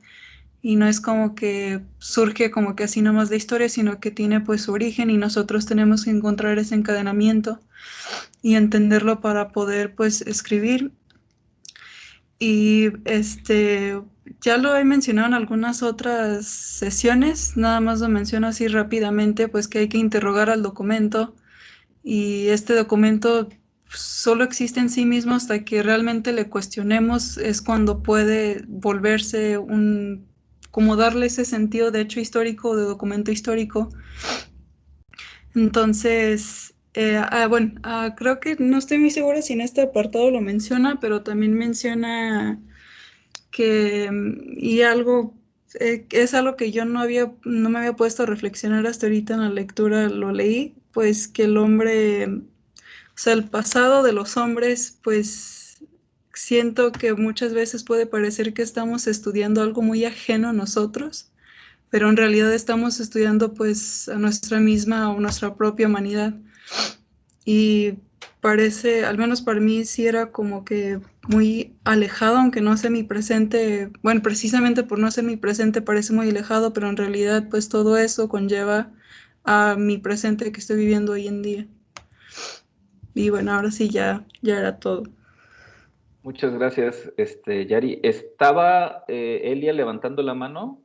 y no es como que surge como que así nomás la historia, sino que tiene pues su origen y nosotros tenemos que encontrar ese encadenamiento y entenderlo para poder pues escribir. Y ya lo he mencionado en algunas otras sesiones, nada más lo menciono así rápidamente, pues que hay que interrogar al documento, y este documento solo existe en sí mismo hasta que realmente le cuestionemos, es cuando puede volverse como darle ese sentido de hecho histórico o de documento histórico. Entonces, creo que no estoy muy segura si en este apartado lo menciona, pero también menciona que, y algo, es algo que yo no me había puesto a reflexionar hasta ahorita en la lectura, lo leí, pues que el hombre, o sea, el pasado de los hombres, pues siento que muchas veces puede parecer que estamos estudiando algo muy ajeno a nosotros, pero en realidad estamos estudiando pues a nuestra misma o nuestra propia humanidad. Y parece, al menos para mí, sí era como que muy alejado, aunque no sé mi presente, bueno, precisamente por no ser mi presente parece muy alejado, pero en realidad pues todo eso conlleva a mi presente que estoy viviendo hoy en día. Y bueno, ahora sí ya era todo. Muchas gracias, Yari. ¿Estaba Elia levantando la mano?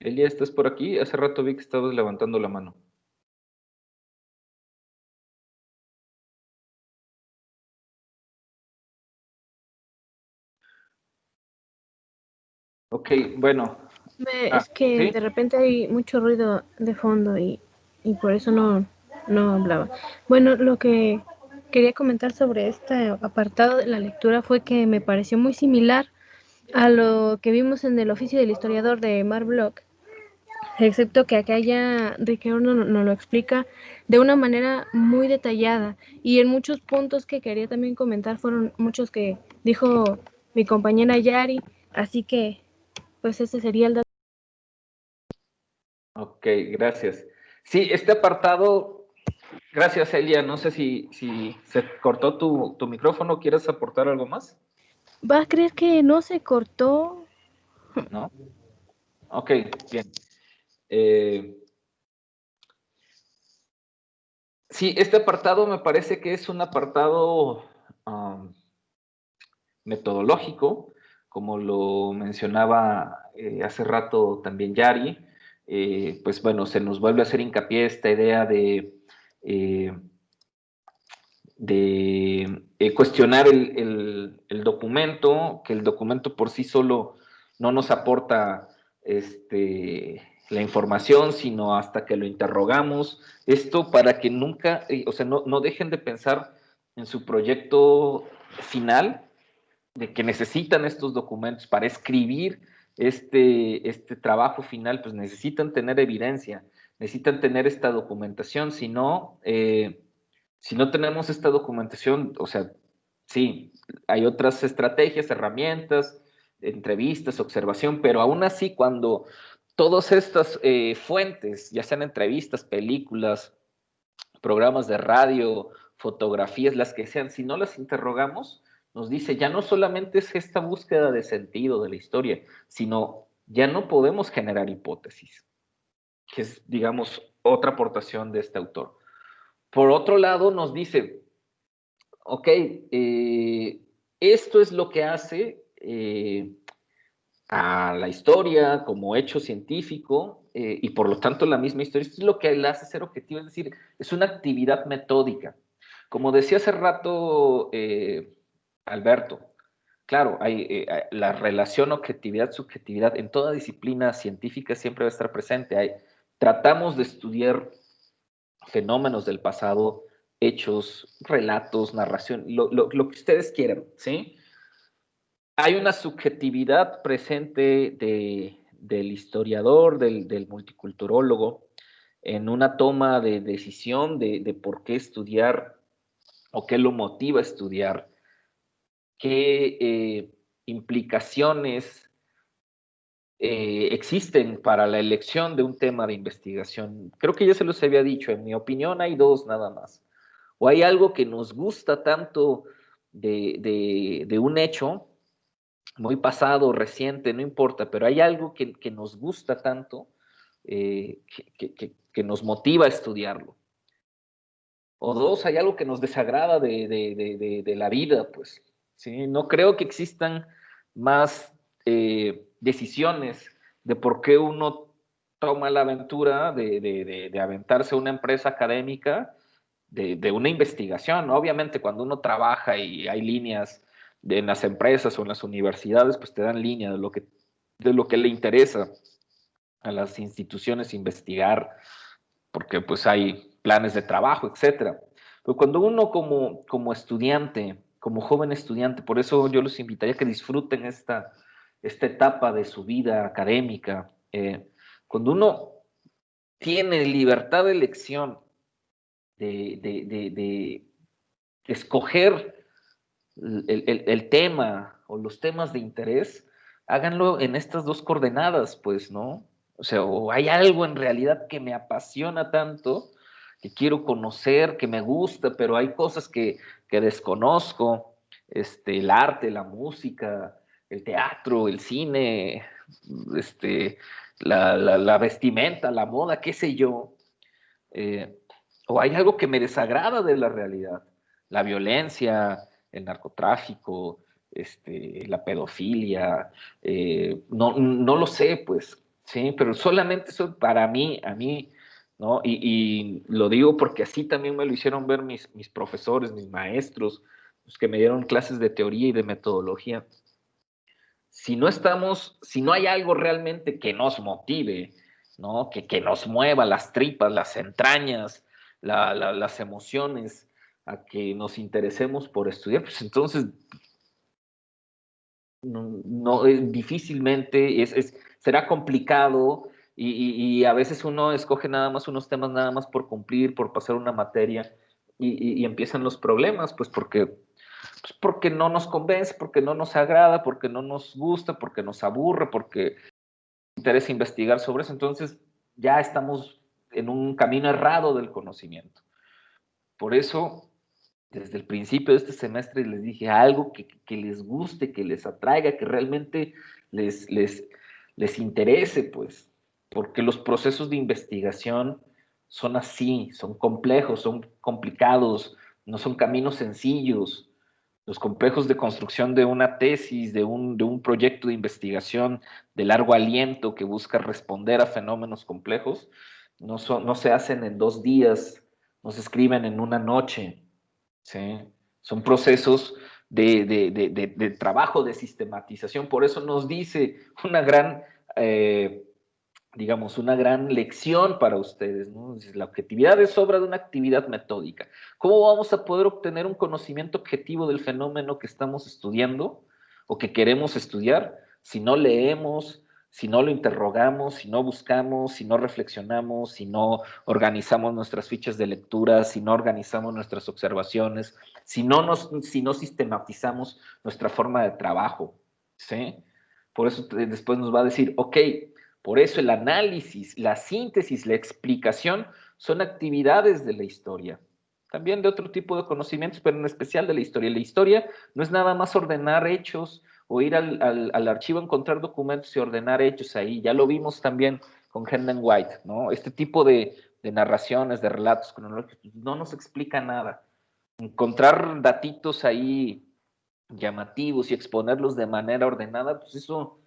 Elia, ¿estás por aquí? Hace rato vi que estabas levantando la mano. Ok, bueno. Es que ¿sí? de repente hay mucho ruido de fondo y por eso no hablaba. Bueno, lo que quería comentar sobre este apartado de la lectura fue que me pareció muy similar a lo que vimos en el oficio del historiador de Mark Bloch, excepto que acá ya Riquelme nos lo explica de una manera muy detallada, y en muchos puntos que quería también comentar fueron muchos que dijo mi compañera Yari, así que pues ese sería el dato. Ok, gracias. Sí, este apartado, gracias Elia, no sé si se cortó tu micrófono, ¿quieres aportar algo más? ¿Vas a creer que no se cortó? ¿No? Ok, bien. Sí, este apartado me parece que es un apartado metodológico, como lo mencionaba hace rato también Yari. Pues bueno, se nos vuelve a hacer hincapié esta idea de cuestionar el documento, que el documento por sí solo no nos aporta la información, sino hasta que lo interrogamos. Esto para que nunca, o sea, no dejen de pensar en su proyecto final, de que necesitan estos documentos para escribir este trabajo final, pues necesitan tener evidencia, necesitan tener esta documentación, si no tenemos esta documentación, o sea, sí, hay otras estrategias, herramientas, entrevistas, observación, pero aún así cuando todas estas fuentes, ya sean entrevistas, películas, programas de radio, fotografías, las que sean, si no las interrogamos, nos dice, ya no solamente es esta búsqueda de sentido de la historia, sino ya no podemos generar hipótesis, que es, digamos, otra aportación de este autor. Por otro lado, nos dice, ok, esto es lo que hace a la historia como hecho científico y por lo tanto la misma historia, esto es lo que la hace ser objetivo, es decir, es una actividad metódica. Como decía hace rato Alberto, claro, hay la relación objetividad-subjetividad en toda disciplina científica siempre va a estar presente. Tratamos de estudiar fenómenos del pasado, hechos, relatos, narración, lo que ustedes quieran, ¿sí? Hay una subjetividad presente del historiador, del multiculturólogo, en una toma de decisión de por qué estudiar o qué lo motiva a estudiar, qué implicaciones existen para la elección de un tema de investigación. Creo que ya se los había dicho, en mi opinión hay dos nada más. O hay algo que nos gusta tanto de un hecho, muy pasado, reciente, no importa, pero hay algo que nos gusta tanto, que nos motiva a estudiarlo. O dos, hay algo que nos desagrada de la vida, pues. ¿sí? No creo que existan más decisiones de por qué uno toma la aventura de aventarse a una empresa académica, de una investigación. Obviamente, cuando uno trabaja y hay líneas en las empresas o en las universidades, pues te dan línea de lo que le interesa a las instituciones investigar, porque pues hay planes de trabajo, etcétera. Pero cuando uno como estudiante, como joven estudiante, por eso yo los invitaría a que disfruten esta etapa de su vida académica, cuando uno tiene libertad de elección de escoger el tema o los temas de interés, háganlo en estas dos coordenadas, pues, ¿no? O sea, o hay algo en realidad que me apasiona tanto, que quiero conocer, que me gusta, pero hay cosas que desconozco, el arte, la música, el teatro, el cine, la vestimenta, la moda, qué sé yo. O hay algo que me desagrada de la realidad, la violencia, el narcotráfico, la pedofilia, no lo sé, pues, sí, pero solamente eso para mí, a mí, ¿no? Y lo digo porque así también me lo hicieron ver mis profesores, mis maestros, los que me dieron clases de teoría y de metodología. Si no hay algo realmente que nos motive, ¿no? Que nos mueva las tripas, las entrañas, las emociones, a que nos interesemos por estudiar, pues entonces difícilmente será complicado y a veces uno escoge nada más unos temas nada más por cumplir, por pasar una materia y empiezan los problemas, pues porque no nos convence, porque no nos agrada, porque no nos gusta, porque nos aburre, porque nos interesa investigar sobre eso. Entonces ya estamos en un camino errado del conocimiento. Por eso, desde el principio de este semestre les dije algo que les guste, que les atraiga, que realmente les interese, pues, porque los procesos de investigación son así, son complejos, son complicados, no son caminos sencillos. Los complejos de construcción de una tesis, de un proyecto de investigación de largo aliento que busca responder a fenómenos complejos, no se hacen en 2 días, no se escriben en una noche, ¿sí? Son procesos de trabajo, de sistematización. Por eso nos dice una gran, digamos, una gran lección para ustedes, ¿no? La objetividad es obra de una actividad metódica. ¿Cómo vamos a poder obtener un conocimiento objetivo del fenómeno que estamos estudiando o que queremos estudiar si no leemos, si no lo interrogamos, si no buscamos, si no reflexionamos, si no organizamos nuestras fichas de lectura, si no organizamos nuestras observaciones, si no sistematizamos nuestra forma de trabajo, ¿sí? Por eso después nos va a decir, ok, por eso el análisis, la síntesis, la explicación son actividades de la historia. También de otro tipo de conocimientos, pero en especial de la historia. La historia no es nada más ordenar hechos o ir al archivo, encontrar documentos y ordenar hechos ahí. Ya lo vimos también con Hendon White, ¿no? Este tipo de narraciones, de relatos cronológicos, no nos explica nada. Encontrar datitos ahí llamativos y exponerlos de manera ordenada, pues eso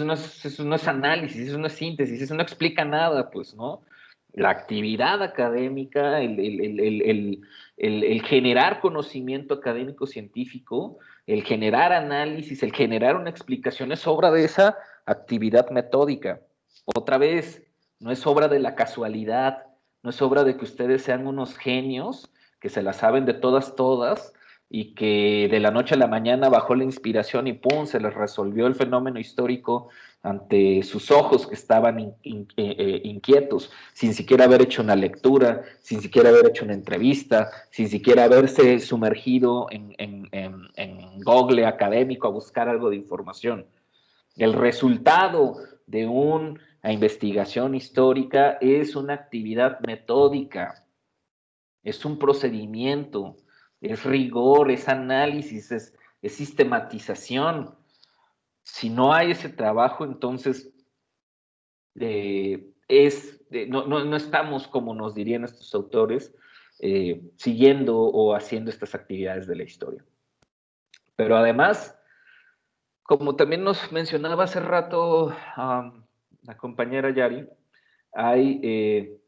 no es análisis, eso no es síntesis, eso no explica nada, pues, ¿no? La actividad académica, el generar conocimiento académico científico, el generar análisis, el generar una explicación es obra de esa actividad metódica. Otra vez, no es obra de la casualidad, no es obra de que ustedes sean unos genios que se la saben de todas, y que de la noche a la mañana bajó la inspiración y ¡pum! Se les resolvió el fenómeno histórico ante sus ojos que estaban inquietos, sin siquiera haber hecho una lectura, sin siquiera haber hecho una entrevista, sin siquiera haberse sumergido en Google académico a buscar algo de información. El resultado de una investigación histórica es una actividad metódica, es un procedimiento, es rigor, es análisis, es sistematización. Si no hay ese trabajo, entonces no estamos, como nos dirían estos autores, siguiendo o haciendo estas actividades de la historia. Pero además, como también nos mencionaba hace rato la compañera Yari, hay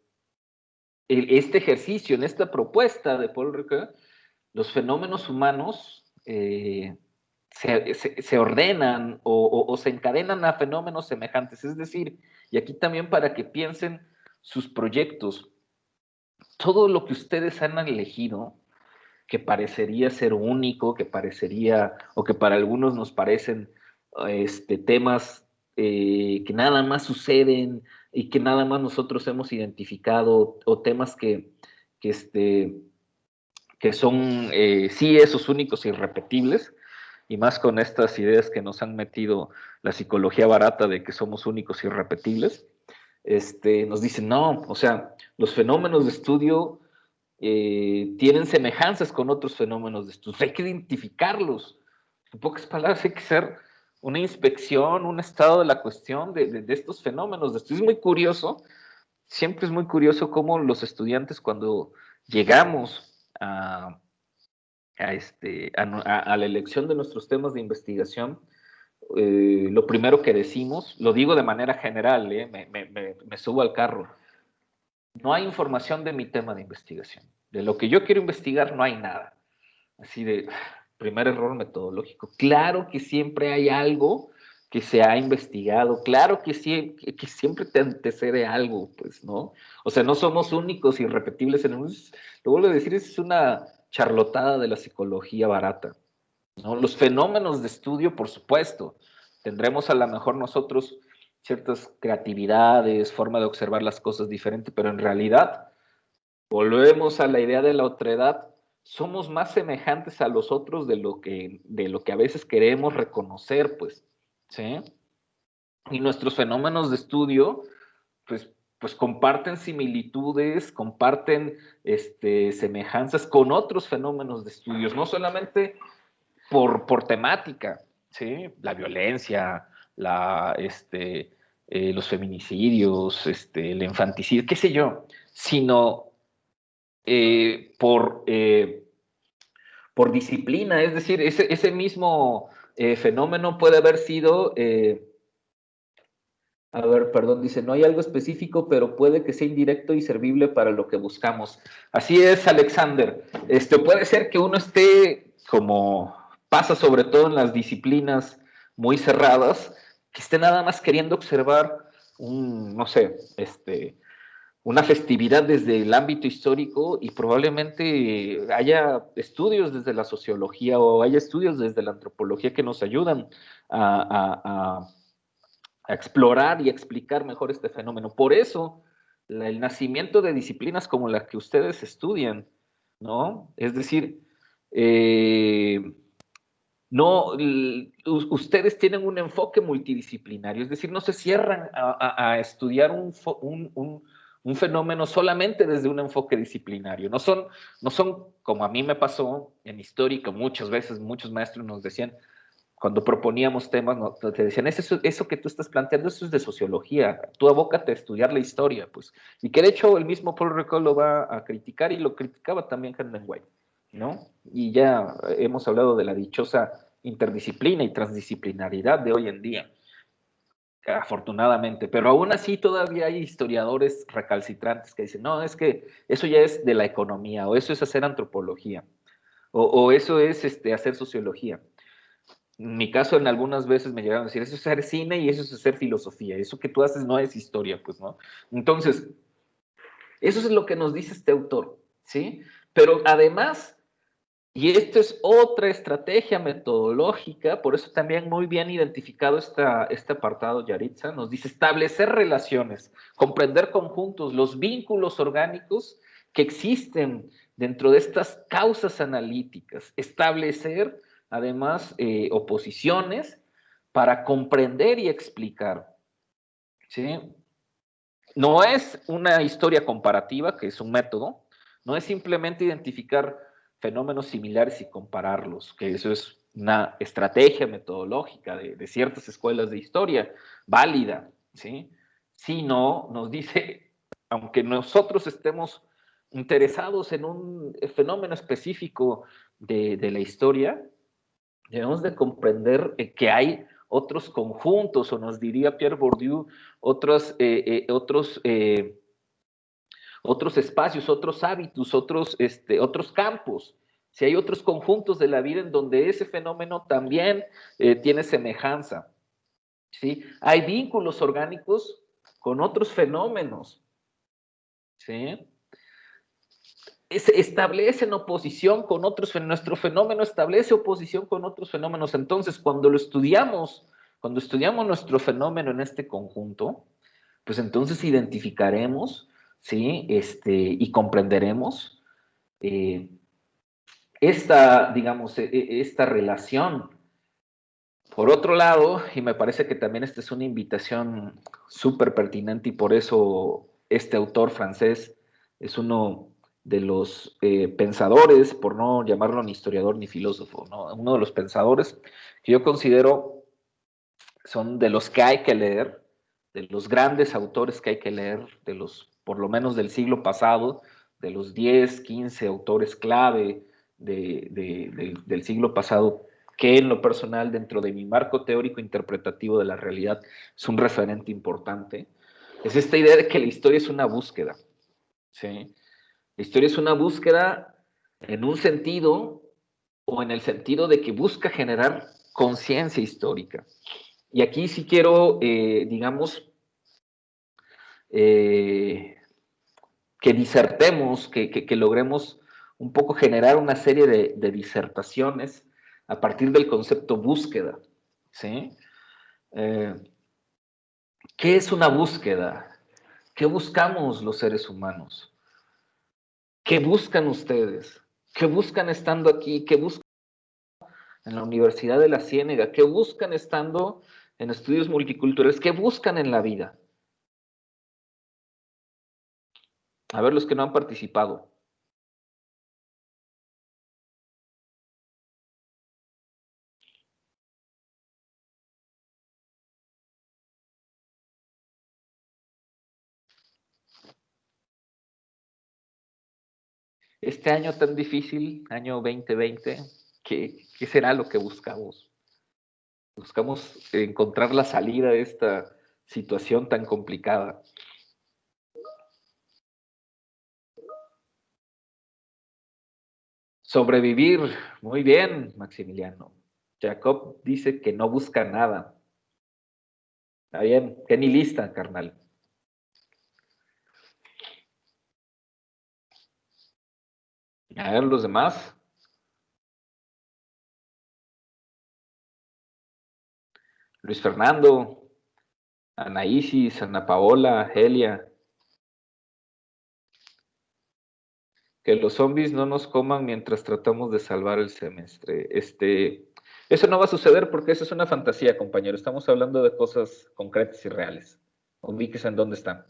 este ejercicio, en esta propuesta de Paul Ricoeur, los fenómenos humanos se ordenan o se encadenan a fenómenos semejantes. Es decir, y aquí también para que piensen sus proyectos, todo lo que ustedes han elegido, que parecería ser único, que parecería, o que para algunos nos parecen temas que nada más suceden y que nada más nosotros hemos identificado, o temas que son sí esos únicos e irrepetibles, y más con estas ideas que nos han metido la psicología barata de que somos únicos y irrepetibles, nos dicen, no, o sea, los fenómenos de estudio tienen semejanzas con otros fenómenos de estudio, hay que identificarlos. En pocas palabras, hay que hacer una inspección, un estado de la cuestión de estos fenómenos de estudio. Es muy curioso, siempre es muy curioso cómo los estudiantes cuando llegamos a la elección de nuestros temas de investigación, lo primero que decimos, lo digo de manera general, me subo al carro, no hay información de mi tema de investigación. De lo que yo quiero investigar no hay nada. Así de, primer error metodológico. Claro que siempre hay algo que se ha investigado, claro que siempre te antecede algo, pues, ¿no? O sea, no somos únicos y irrepetibles en un... Lo vuelvo a decir, es una charlotada de la psicología barata, ¿no? Los fenómenos de estudio, por supuesto, tendremos a lo mejor nosotros ciertas creatividades, forma de observar las cosas diferente, pero en realidad, volvemos a la idea de la otredad, somos más semejantes a los otros de lo que a veces queremos reconocer, pues, ¿sí? Y nuestros fenómenos de estudio, pues comparten similitudes, comparten semejanzas con otros fenómenos de estudios, no solamente por temática, ¿sí? La violencia, los feminicidios, el infanticidio, qué sé yo, sino por disciplina, es decir, ese mismo fenómeno puede haber sido, a ver, perdón, dice, no hay algo específico, pero puede que sea indirecto y servible para lo que buscamos. Así es, Alexander. Puede ser que uno esté, como pasa sobre todo en las disciplinas muy cerradas, que esté nada más queriendo observar no sé, una festividad desde el ámbito histórico y probablemente haya estudios desde la sociología o haya estudios desde la antropología que nos ayudan a explorar y explicar mejor este fenómeno. Por eso, el nacimiento de disciplinas como las que ustedes estudian, ¿no? Es decir, no, ustedes tienen un enfoque multidisciplinario, es decir, no se cierran a estudiar un fenómeno solamente desde un enfoque disciplinario. No son como a mí me pasó en histórica, muchas veces muchos maestros nos decían, cuando proponíamos temas, te decían, eso que tú estás planteando, eso es de sociología, tú abócate a estudiar la historia, pues. Y que de hecho el mismo Paul Ricoeur lo va a criticar y lo criticaba también Herman White, ¿no? Y ya hemos hablado de la dichosa interdisciplina y transdisciplinaridad de hoy en día, afortunadamente, pero aún así todavía hay historiadores recalcitrantes que dicen, no, es que eso ya es de la economía, o eso es hacer antropología, o eso es hacer sociología. En mi caso, en algunas veces me llegaron a decir, eso es hacer cine y eso es hacer filosofía, eso que tú haces no es historia, pues, ¿no? Entonces, eso es lo que nos dice este autor, ¿sí? Pero además, y esto es otra estrategia metodológica, por eso también muy bien identificado este apartado, Yaritza, nos dice establecer relaciones, comprender conjuntos, los vínculos orgánicos que existen dentro de estas causas analíticas, establecer además oposiciones para comprender y explicar, ¿sí? No es una historia comparativa, que es un método, no es simplemente identificar fenómenos similares y compararlos, que eso es una estrategia metodológica de ciertas escuelas de historia, válida, ¿sí? Sino nos dice, aunque nosotros estemos interesados en un fenómeno específico de la historia, debemos de comprender que hay otros conjuntos, o nos diría Pierre Bourdieu, otros espacios, otros hábitos, otros campos. Si hay otros conjuntos de la vida en donde ese fenómeno también tiene semejanza, ¿sí? Hay vínculos orgánicos con otros fenómenos, ¿sí? Establecen oposición con otros fenómenos, nuestro fenómeno establece oposición con otros fenómenos. Entonces, cuando estudiamos nuestro fenómeno en este conjunto, pues entonces identificaremos, ¿sí? Y comprenderemos esta relación Por otro lado, y me parece que también esta es una invitación súper pertinente y por eso este autor francés es uno de los pensadores, por no llamarlo ni historiador ni filósofo, ¿no? Uno de los pensadores que yo considero son de los que hay que leer, de los grandes autores que hay que leer, de los, por lo menos del siglo pasado, de los 10, 15 autores clave del siglo pasado, que en lo personal, dentro de mi marco teórico interpretativo de la realidad, es un referente importante, es esta idea de que la historia es una búsqueda, ¿sí? La historia es una búsqueda en un sentido o en el sentido de que busca generar conciencia histórica. Y aquí sí quiero, digamos, que disertemos, que logremos un poco generar una serie de disertaciones a partir del concepto búsqueda, ¿sí? ¿Qué es una búsqueda? ¿Qué buscamos los seres humanos? ¿Qué buscan ustedes? ¿Qué buscan estando aquí? ¿Qué buscan en la Universidad de la Ciénega? ¿Qué buscan estando en estudios multiculturales? ¿Qué buscan en la vida? A ver los que no han participado. Este año tan difícil, año 2020, ¿qué será lo que buscamos? Buscamos encontrar la salida de esta situación tan complicada. Sobrevivir, muy bien, Maximiliano. Jacob dice que no busca nada. Está bien, qué nihilista, carnal. A ver, los demás. Luis Fernando, Ana Isis, Ana Paola, Helia. Que los zombies no nos coman mientras tratamos de salvar el semestre. Eso no va a suceder porque eso es una fantasía, compañero. Estamos hablando de cosas concretas y reales. Ubíquese en dónde están.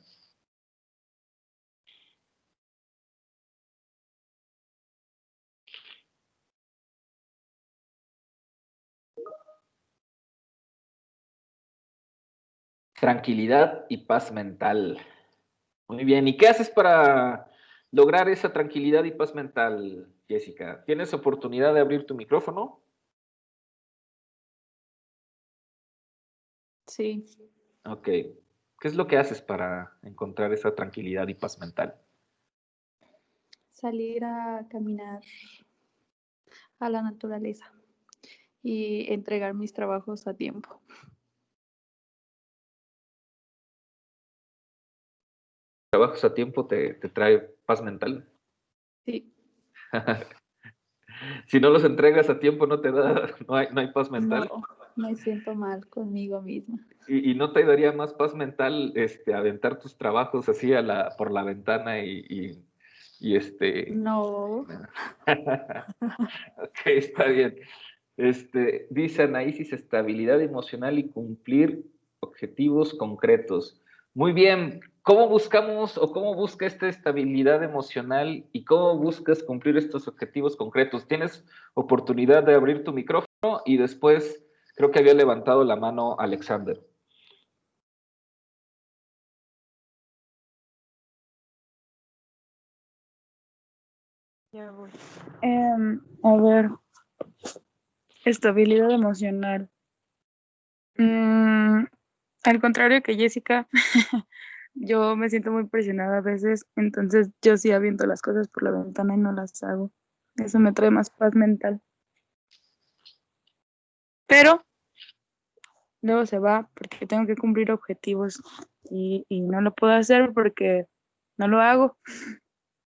Tranquilidad y paz mental. Muy bien. ¿Y qué haces para lograr esa tranquilidad y paz mental, Jessica? ¿Tienes oportunidad de abrir tu micrófono? Sí. Ok. ¿Qué es lo que haces para encontrar esa tranquilidad y paz mental? Salir a caminar a la naturaleza y entregar mis trabajos a tiempo. ¿Trabajos a tiempo te trae paz mental? Sí. Si no los entregas a tiempo, no hay paz mental. No, me siento mal conmigo misma. ¿Y no te daría más paz mental aventar tus trabajos así por la ventana No. Ok, está bien. Dice Anaísis, estabilidad emocional y cumplir objetivos concretos. Muy bien. ¿Cómo buscamos o cómo busca esta estabilidad emocional y cómo buscas cumplir estos objetivos concretos? Tienes oportunidad de abrir tu micrófono y después creo que había levantado la mano Alexander. Ya voy. A ver, estabilidad emocional. Al contrario que Jessica, yo me siento muy presionada a veces, entonces yo sí aviento las cosas por la ventana y no las hago. Eso me trae más paz mental. Pero luego se va porque tengo que cumplir objetivos y no lo puedo hacer porque no lo hago.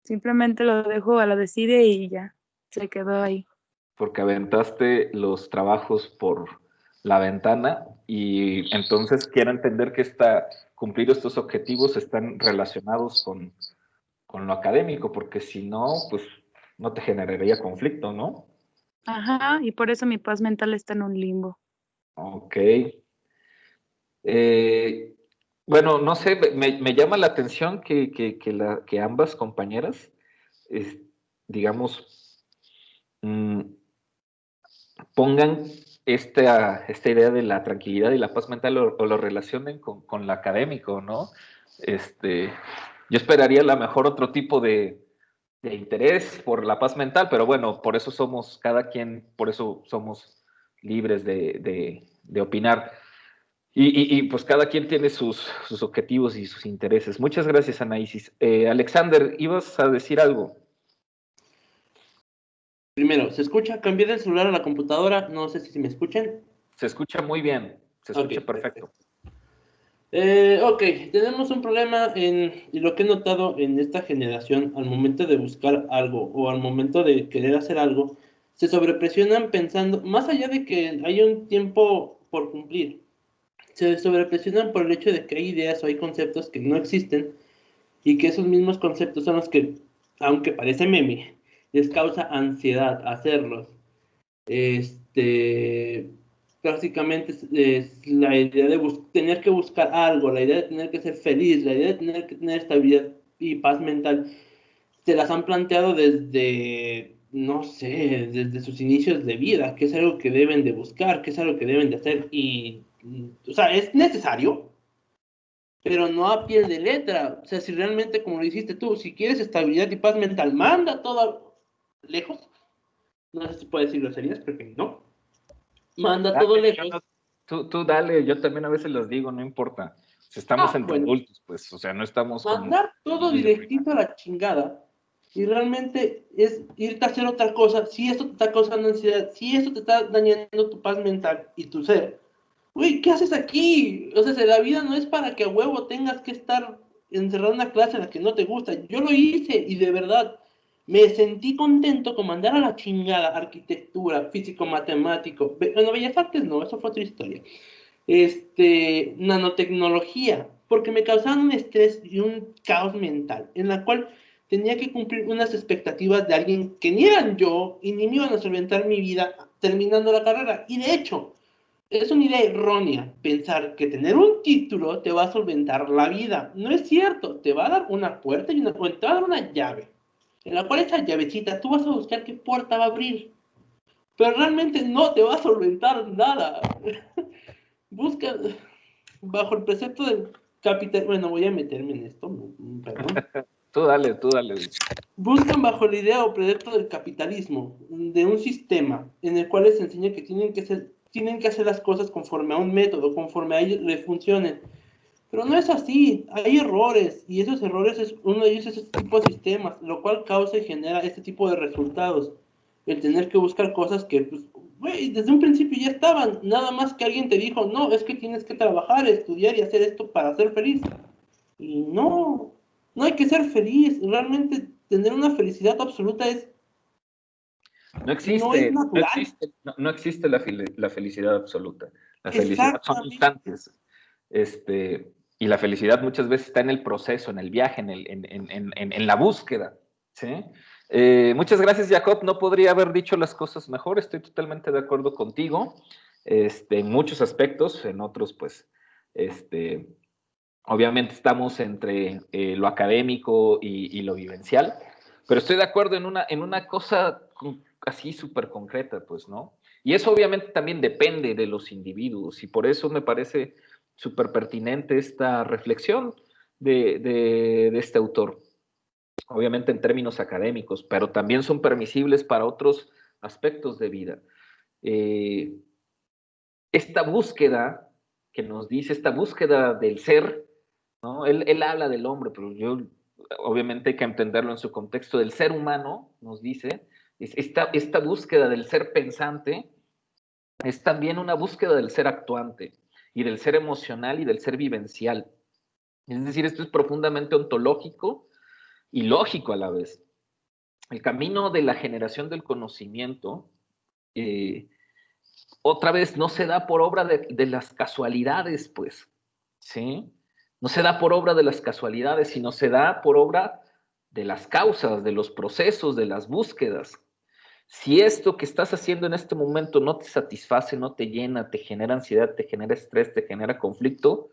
Simplemente lo dejo a la decide y ya, se quedó ahí. Porque aventaste los trabajos por la ventana y entonces quiero entender que cumplir estos objetivos están relacionados con lo académico, porque si no, pues no te generaría conflicto, ¿no? Ajá, y por eso mi paz mental está en un limbo. Ok. Bueno, no sé, me llama la atención que ambas compañeras, digamos, pongan esta idea de la tranquilidad y la paz mental o lo relacionen con lo académico, ¿no? Yo esperaría a lo mejor otro tipo de interés por la paz mental, pero bueno, por eso somos cada quien, por eso somos libres de opinar. Pues cada quien tiene sus objetivos y sus intereses. Muchas gracias, Anaísis. Alexander, ¿ibas a decir algo? Primero, ¿se escucha? Cambié del celular a la computadora, no sé si me escuchan. Se escucha muy bien, se escucha perfecto. Ok, tenemos un problema y lo que he notado en esta generación, al momento de buscar algo o al momento de querer hacer algo, se sobrepresionan pensando, más allá de que hay un tiempo por cumplir, se sobrepresionan por el hecho de que hay ideas o hay conceptos que no existen y que esos mismos conceptos son los que, aunque parece meme, les causa ansiedad hacerlos. Básicamente es la idea de tener que buscar algo, la idea de tener que ser feliz, la idea de tener que tener estabilidad y paz mental, se las han planteado desde, no sé, desde sus inicios de vida, que es algo que deben de buscar, que es algo que deben de hacer y, o sea, es necesario, pero no a pie de letra. O sea, si realmente, como lo dijiste tú, si quieres estabilidad y paz mental, manda todo lejos. No sé si puedo decir groserías, porque no. Manda todo lejos. Tú dale, yo también a veces los digo, no importa. Si estamos entre adultos, pues, o sea, no estamos mandar todo directito a la chingada y realmente es irte a hacer otra cosa. Si esto te está causando ansiedad, si esto te está dañando tu paz mental y tu ser, güey, ¿qué haces aquí? O sea, la vida no es para que a huevo tengas que estar encerrado en una clase en la que no te gusta. Yo lo hice y de verdad me sentí contento con mandar a la chingada arquitectura, físico, matemático. Bueno, Bellas Artes no, eso fue otra historia. Nanotecnología, porque me causaban un estrés y un caos mental, en la cual tenía que cumplir unas expectativas de alguien que ni eran yo y ni me iban a solventar mi vida terminando la carrera. Y de hecho, es una idea errónea pensar que tener un título te va a solventar la vida. No es cierto, te va a dar una puerta y te va a dar una llave, en la cual esa llavecita tú vas a buscar qué puerta va a abrir. Pero realmente no te va a solventar nada. Busca bajo el precepto del capital. Bueno, voy a meterme en esto, perdón. Tú dale. Buscan bajo la idea o precepto del capitalismo, de un sistema en el cual les enseña que tienen que hacer las cosas conforme a un método, conforme a ellos les funcionen. Pero no es así, hay errores, y esos errores, uno de ellos es este tipo de sistemas, lo cual causa y genera este tipo de resultados. El tener que buscar cosas que, pues, güey, desde un principio ya estaban, nada más que alguien te dijo, no, es que tienes que trabajar, estudiar y hacer esto para ser feliz. Y no hay que ser feliz, realmente tener una felicidad absoluta es... No existe, no existe la felicidad absoluta. La felicidad son instantes. Y la felicidad muchas veces está en el proceso, en el viaje, en la búsqueda. ¿Sí? Muchas gracias, Jacob. No podría haber dicho las cosas mejor. Estoy totalmente de acuerdo contigo. En muchos aspectos, en otros, pues, obviamente estamos entre lo académico y lo vivencial, pero estoy de acuerdo en una cosa así súper concreta, pues, ¿no? Y eso obviamente también depende de los individuos, y por eso me parece súper pertinente esta reflexión de este autor, obviamente en términos académicos, pero también son permisibles para otros aspectos de vida. Esta búsqueda que nos dice, esta búsqueda del ser, ¿no? Él habla del hombre, pero yo obviamente hay que entenderlo en su contexto del ser humano, nos dice, esta búsqueda del ser pensante es también una búsqueda del ser actuante y del ser emocional y del ser vivencial. Es decir, esto es profundamente ontológico y lógico a la vez. El camino de la generación del conocimiento, otra vez, no se da por obra de las casualidades, pues, ¿sí? No se da por obra de las casualidades, sino se da por obra de las causas, de los procesos, de las búsquedas. Si esto que estás haciendo en este momento no te satisface, no te llena, te genera ansiedad, te genera estrés, te genera conflicto,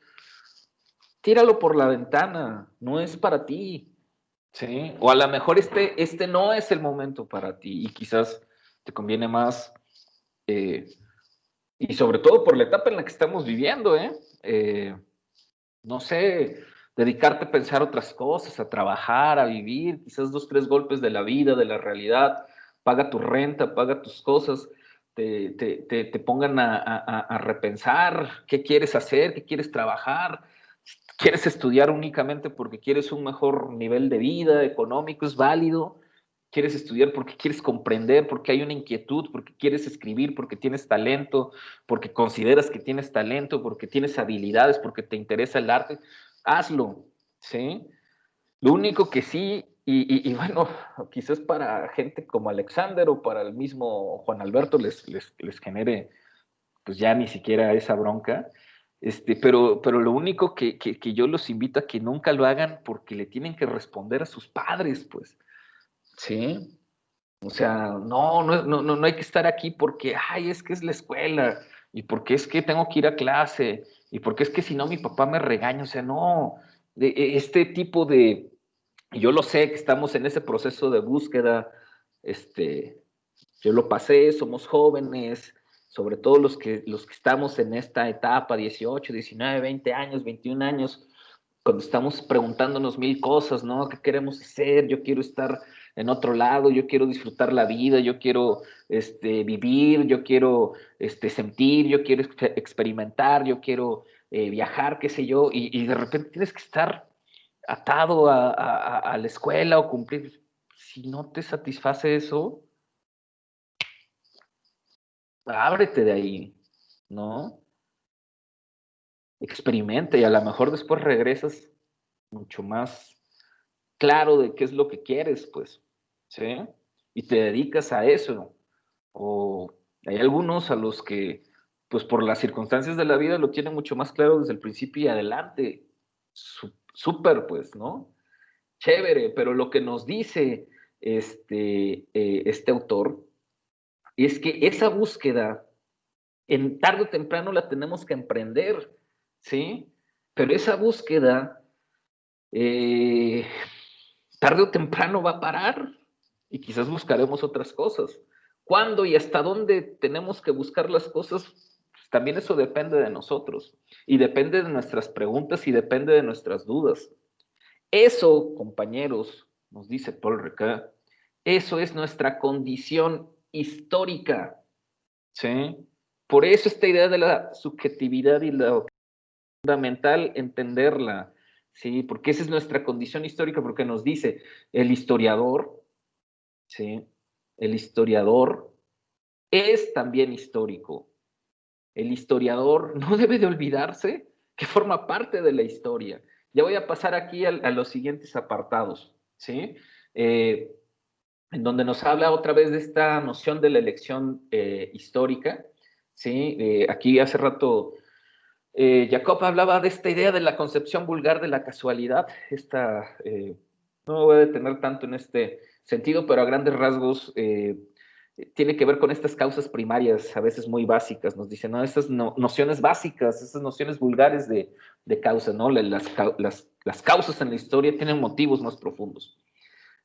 tíralo por la ventana, no es para ti, ¿sí? O a lo mejor este no es el momento para ti y quizás te conviene más, y sobre todo por la etapa en la que estamos viviendo, no sé, dedicarte a pensar otras cosas, a trabajar, a vivir, quizás 2, 3 golpes de la vida, de la realidad, paga tu renta, paga tus cosas, te pongan a repensar qué quieres hacer, qué quieres trabajar, quieres estudiar únicamente porque quieres un mejor nivel de vida económico, es válido. Quieres estudiar porque quieres comprender, porque hay una inquietud, porque quieres escribir, porque tienes talento, porque consideras que tienes talento, porque tienes habilidades, porque te interesa el arte, hazlo, ¿sí? Lo único que sí, y bueno, quizás para gente como Alexander o para el mismo Juan Alberto les genere, pues ya ni siquiera esa bronca, pero lo único que yo los invito a que nunca lo hagan porque le tienen que responder a sus padres, pues, ¿sí? O sea, no hay que estar aquí porque, ay, es que es la escuela, y porque es que tengo que ir a clase, y porque es que si no mi papá me regaña, o sea, no, este tipo de, yo lo sé que estamos en ese proceso de búsqueda, yo lo pasé, somos jóvenes, sobre todo los que estamos en esta etapa, 18, 19, 20 años, 21 años, cuando estamos preguntándonos mil cosas, ¿no? ¿Qué queremos hacer? Yo quiero estar en otro lado, yo quiero disfrutar la vida, yo quiero vivir, yo quiero sentir, yo quiero experimentar, yo quiero viajar, qué sé yo, y de repente tienes que estar atado a la escuela o cumplir. Si no te satisface eso, ábrete de ahí, ¿no? Experimenta y a lo mejor después regresas mucho más claro de qué es lo que quieres, pues, ¿sí? Y te dedicas a eso. O hay algunos a los que, pues por las circunstancias de la vida, lo tienen mucho más claro desde el principio y adelante. Súper, pues, ¿no? Chévere, pero lo que nos dice este autor es que esa búsqueda, en tarde o temprano la tenemos que emprender, ¿sí? Pero esa búsqueda, tarde o temprano va a parar y quizás buscaremos otras cosas. ¿Cuándo y hasta dónde tenemos que buscar las cosas? Pues también eso depende de nosotros y depende de nuestras preguntas y depende de nuestras dudas. Eso, compañeros, nos dice Paul Ricoeur, eso es nuestra condición histórica, ¿sí? Por eso esta idea de la subjetividad y la fundamental entenderla, ¿sí? Porque esa es nuestra condición histórica, porque nos dice el historiador, ¿sí? El historiador es también histórico. El historiador no debe de olvidarse que forma parte de la historia. Ya voy a pasar aquí a los siguientes apartados, ¿sí? En donde nos habla otra vez de esta noción de la elección histórica, ¿sí? Aquí hace rato Jacob hablaba de esta idea de la concepción vulgar de la casualidad. No me voy a detener tanto en este sentido, pero a grandes rasgos tiene que ver con estas causas primarias, a veces muy básicas. Nos dicen, ¿no? Estas nociones básicas, estas nociones vulgares de causa, ¿no? Las causas en la historia tienen motivos más profundos.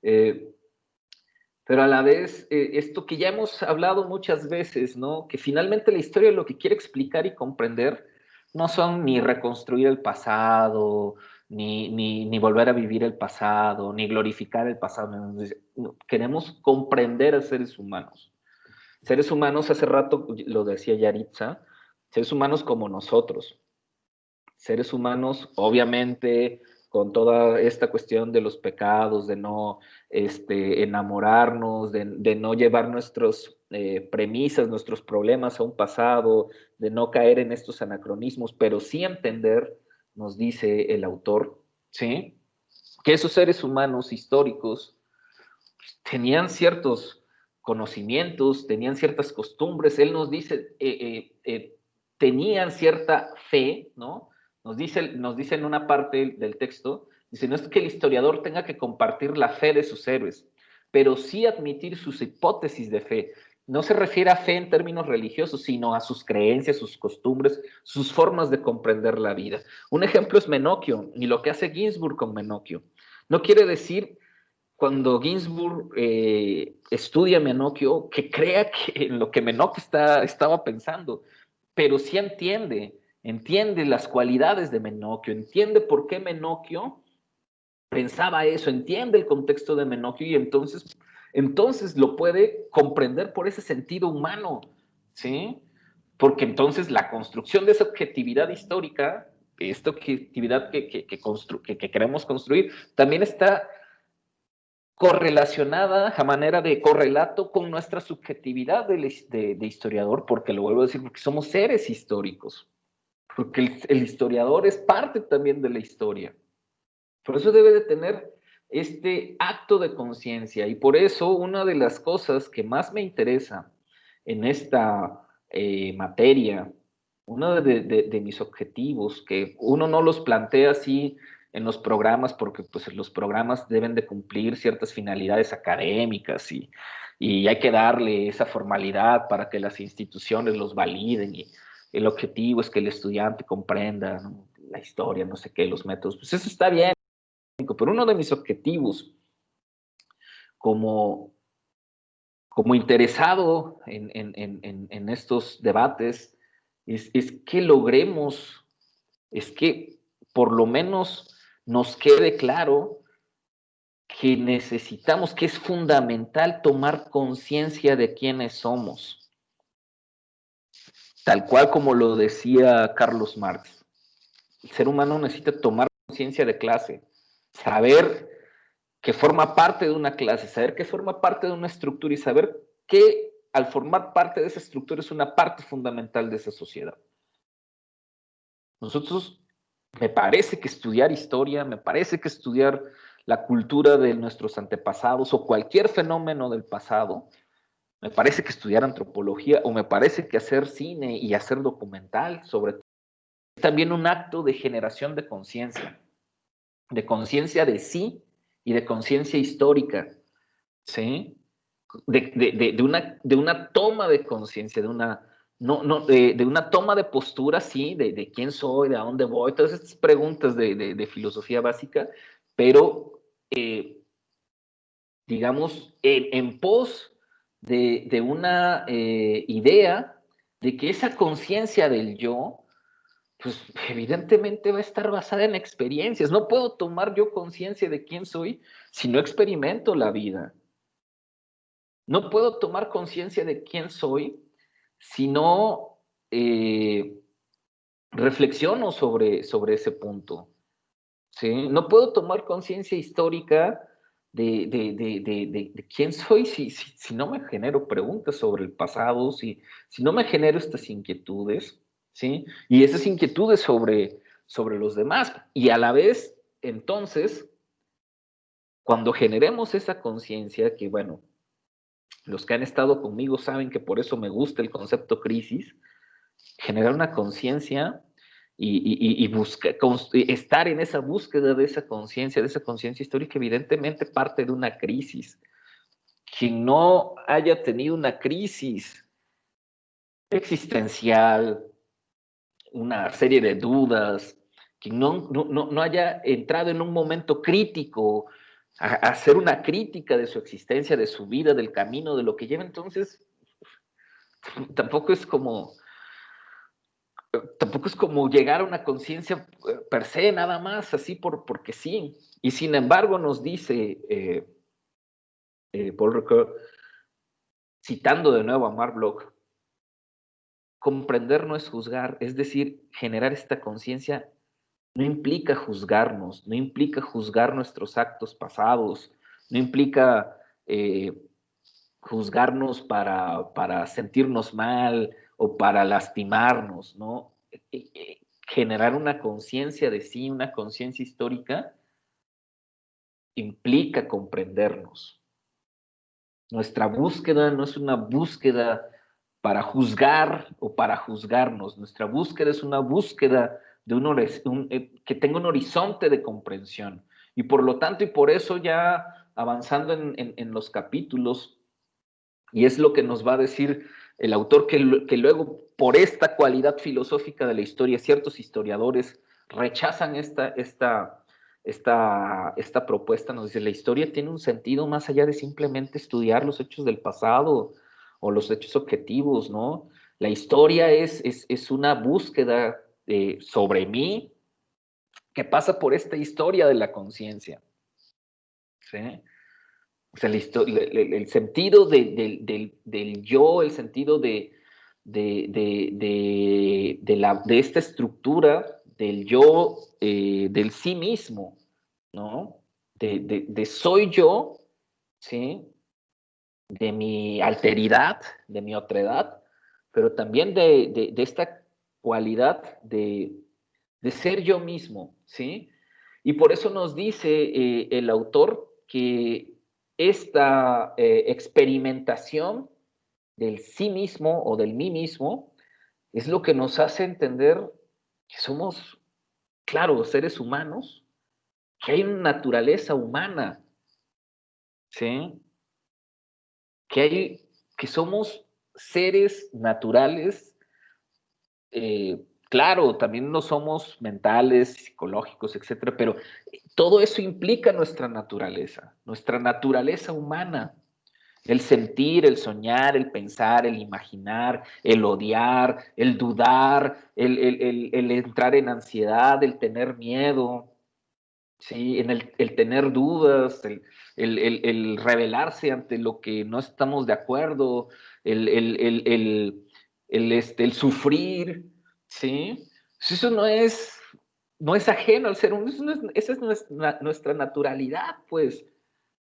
Pero a la vez, esto que ya hemos hablado muchas veces, ¿no? Que finalmente la historia lo que quiere explicar y comprender no son ni reconstruir el pasado, ni volver a vivir el pasado, ni glorificar el pasado. No, queremos comprender a seres humanos. Seres humanos, hace rato lo decía Yaritza, seres humanos como nosotros. Seres humanos, obviamente, con toda esta cuestión de los pecados, de no enamorarnos, de no llevar nuestras premisas, nuestros problemas a un pasado, de no caer en estos anacronismos, pero sí entender, nos dice el autor, ¿sí? Que esos seres humanos históricos tenían ciertos conocimientos, tenían ciertas costumbres, él nos dice, tenían cierta fe, ¿no? Nos dice en una parte del texto, dice, no es que el historiador tenga que compartir la fe de sus héroes, pero sí admitir sus hipótesis de fe. No se refiere a fe en términos religiosos, sino a sus creencias, sus costumbres, sus formas de comprender la vida. Un ejemplo es Menocchio y lo que hace Ginsburg con Menocchio. No quiere decir, cuando Ginsburg estudia Menocchio, que crea que en lo que Menocchio estaba pensando, pero sí entiende las cualidades de Menocchio, entiende por qué Menocchio pensaba eso, entiende el contexto de Menocchio y entonces lo puede comprender por ese sentido humano, ¿sí? Porque entonces la construcción de esa objetividad histórica, esta objetividad que queremos construir, también está correlacionada a manera de correlato con nuestra subjetividad de historiador, porque lo vuelvo a decir, porque somos seres históricos, porque el historiador es parte también de la historia. Por eso debe de tener este acto de conciencia, y por eso una de las cosas que más me interesa en esta materia, uno de mis objetivos, que uno no los plantea así en los programas, porque pues los programas deben de cumplir ciertas finalidades académicas y hay que darle esa formalidad para que las instituciones los validen, y el objetivo es que el estudiante comprenda, ¿no?, la historia, no sé qué, los métodos, pues eso está bien, pero uno de mis objetivos como interesado en estos debates es que logremos, es que por lo menos nos quede claro que necesitamos, que es fundamental tomar conciencia de quiénes somos, tal cual como lo decía Carlos Marx. El ser humano necesita tomar conciencia de clase, saber que forma parte de una clase, saber que forma parte de una estructura y saber que al formar parte de esa estructura es una parte fundamental de esa sociedad. Nosotros, me parece que estudiar historia, me parece que estudiar la cultura de nuestros antepasados o cualquier fenómeno del pasado, me parece que estudiar antropología o me parece que hacer cine y hacer documental sobre todo, es también un acto de generación de conciencia de sí y de conciencia histórica, ¿sí? De una toma de conciencia, de una toma de postura, sí, de quién soy, de a dónde voy, todas estas preguntas de filosofía básica, pero, digamos, en pos de una idea de que esa conciencia del yo, pues evidentemente va a estar basada en experiencias. No puedo tomar yo conciencia de quién soy si no experimento la vida. No puedo tomar conciencia de quién soy si no reflexiono sobre ese punto, ¿sí? No puedo tomar conciencia histórica de quién soy si no me genero preguntas sobre el pasado, si no me genero estas inquietudes, ¿sí? Y esas inquietudes sobre los demás. Y a la vez, entonces, cuando generemos esa conciencia, que bueno, los que han estado conmigo saben que por eso me gusta el concepto crisis, generar una conciencia y estar en esa búsqueda de esa conciencia histórica, evidentemente parte de una crisis. Quien no haya tenido una crisis existencial, una serie de dudas, quien no haya entrado en un momento crítico a hacer una crítica de su existencia, de su vida, del camino, de lo que lleva, entonces tampoco es como llegar a una conciencia per se, nada más, así porque sí. Y sin embargo nos dice Paul Ricoeur, citando de nuevo a Marc Bloch, comprender no es juzgar, es decir, generar esta conciencia no implica juzgarnos, no implica juzgar nuestros actos pasados, no implica juzgarnos para sentirnos mal o para lastimarnos, ¿no? Generar una conciencia de sí, una conciencia histórica, implica comprendernos. Nuestra búsqueda no es una búsqueda para juzgar o para juzgarnos. Nuestra búsqueda es una búsqueda de que tenga un horizonte de comprensión. Y por lo tanto, y por eso ya avanzando en los capítulos, y es lo que nos va a decir el autor, que luego, por esta cualidad filosófica de la historia, ciertos historiadores rechazan esta propuesta. Nos dice, la historia tiene un sentido más allá de simplemente estudiar los hechos del pasado o los hechos objetivos, ¿no? La historia es una búsqueda sobre mí que pasa por esta historia de la conciencia, ¿sí? O sea, el sentido del yo, el sentido de esta estructura del yo, del sí mismo, ¿no? De soy yo, ¿sí? De mi alteridad, de mi otredad, pero también de esta cualidad de ser yo mismo, ¿sí? Y por eso nos dice el autor que esta experimentación del sí mismo o del mí mismo es lo que nos hace entender que somos, claro, seres humanos, que hay una naturaleza humana, ¿sí? Que somos seres naturales, claro, también no somos mentales, psicológicos, etcétera, pero todo eso implica nuestra naturaleza humana. El sentir, el soñar, el pensar, el imaginar, el odiar, el dudar, el entrar en ansiedad, el tener miedo, ¿sí? El tener dudas, el rebelarse ante lo que no estamos de acuerdo, el sufrir, ¿sí? Eso no es ajeno al ser humano, esa es nuestra naturalidad, pues.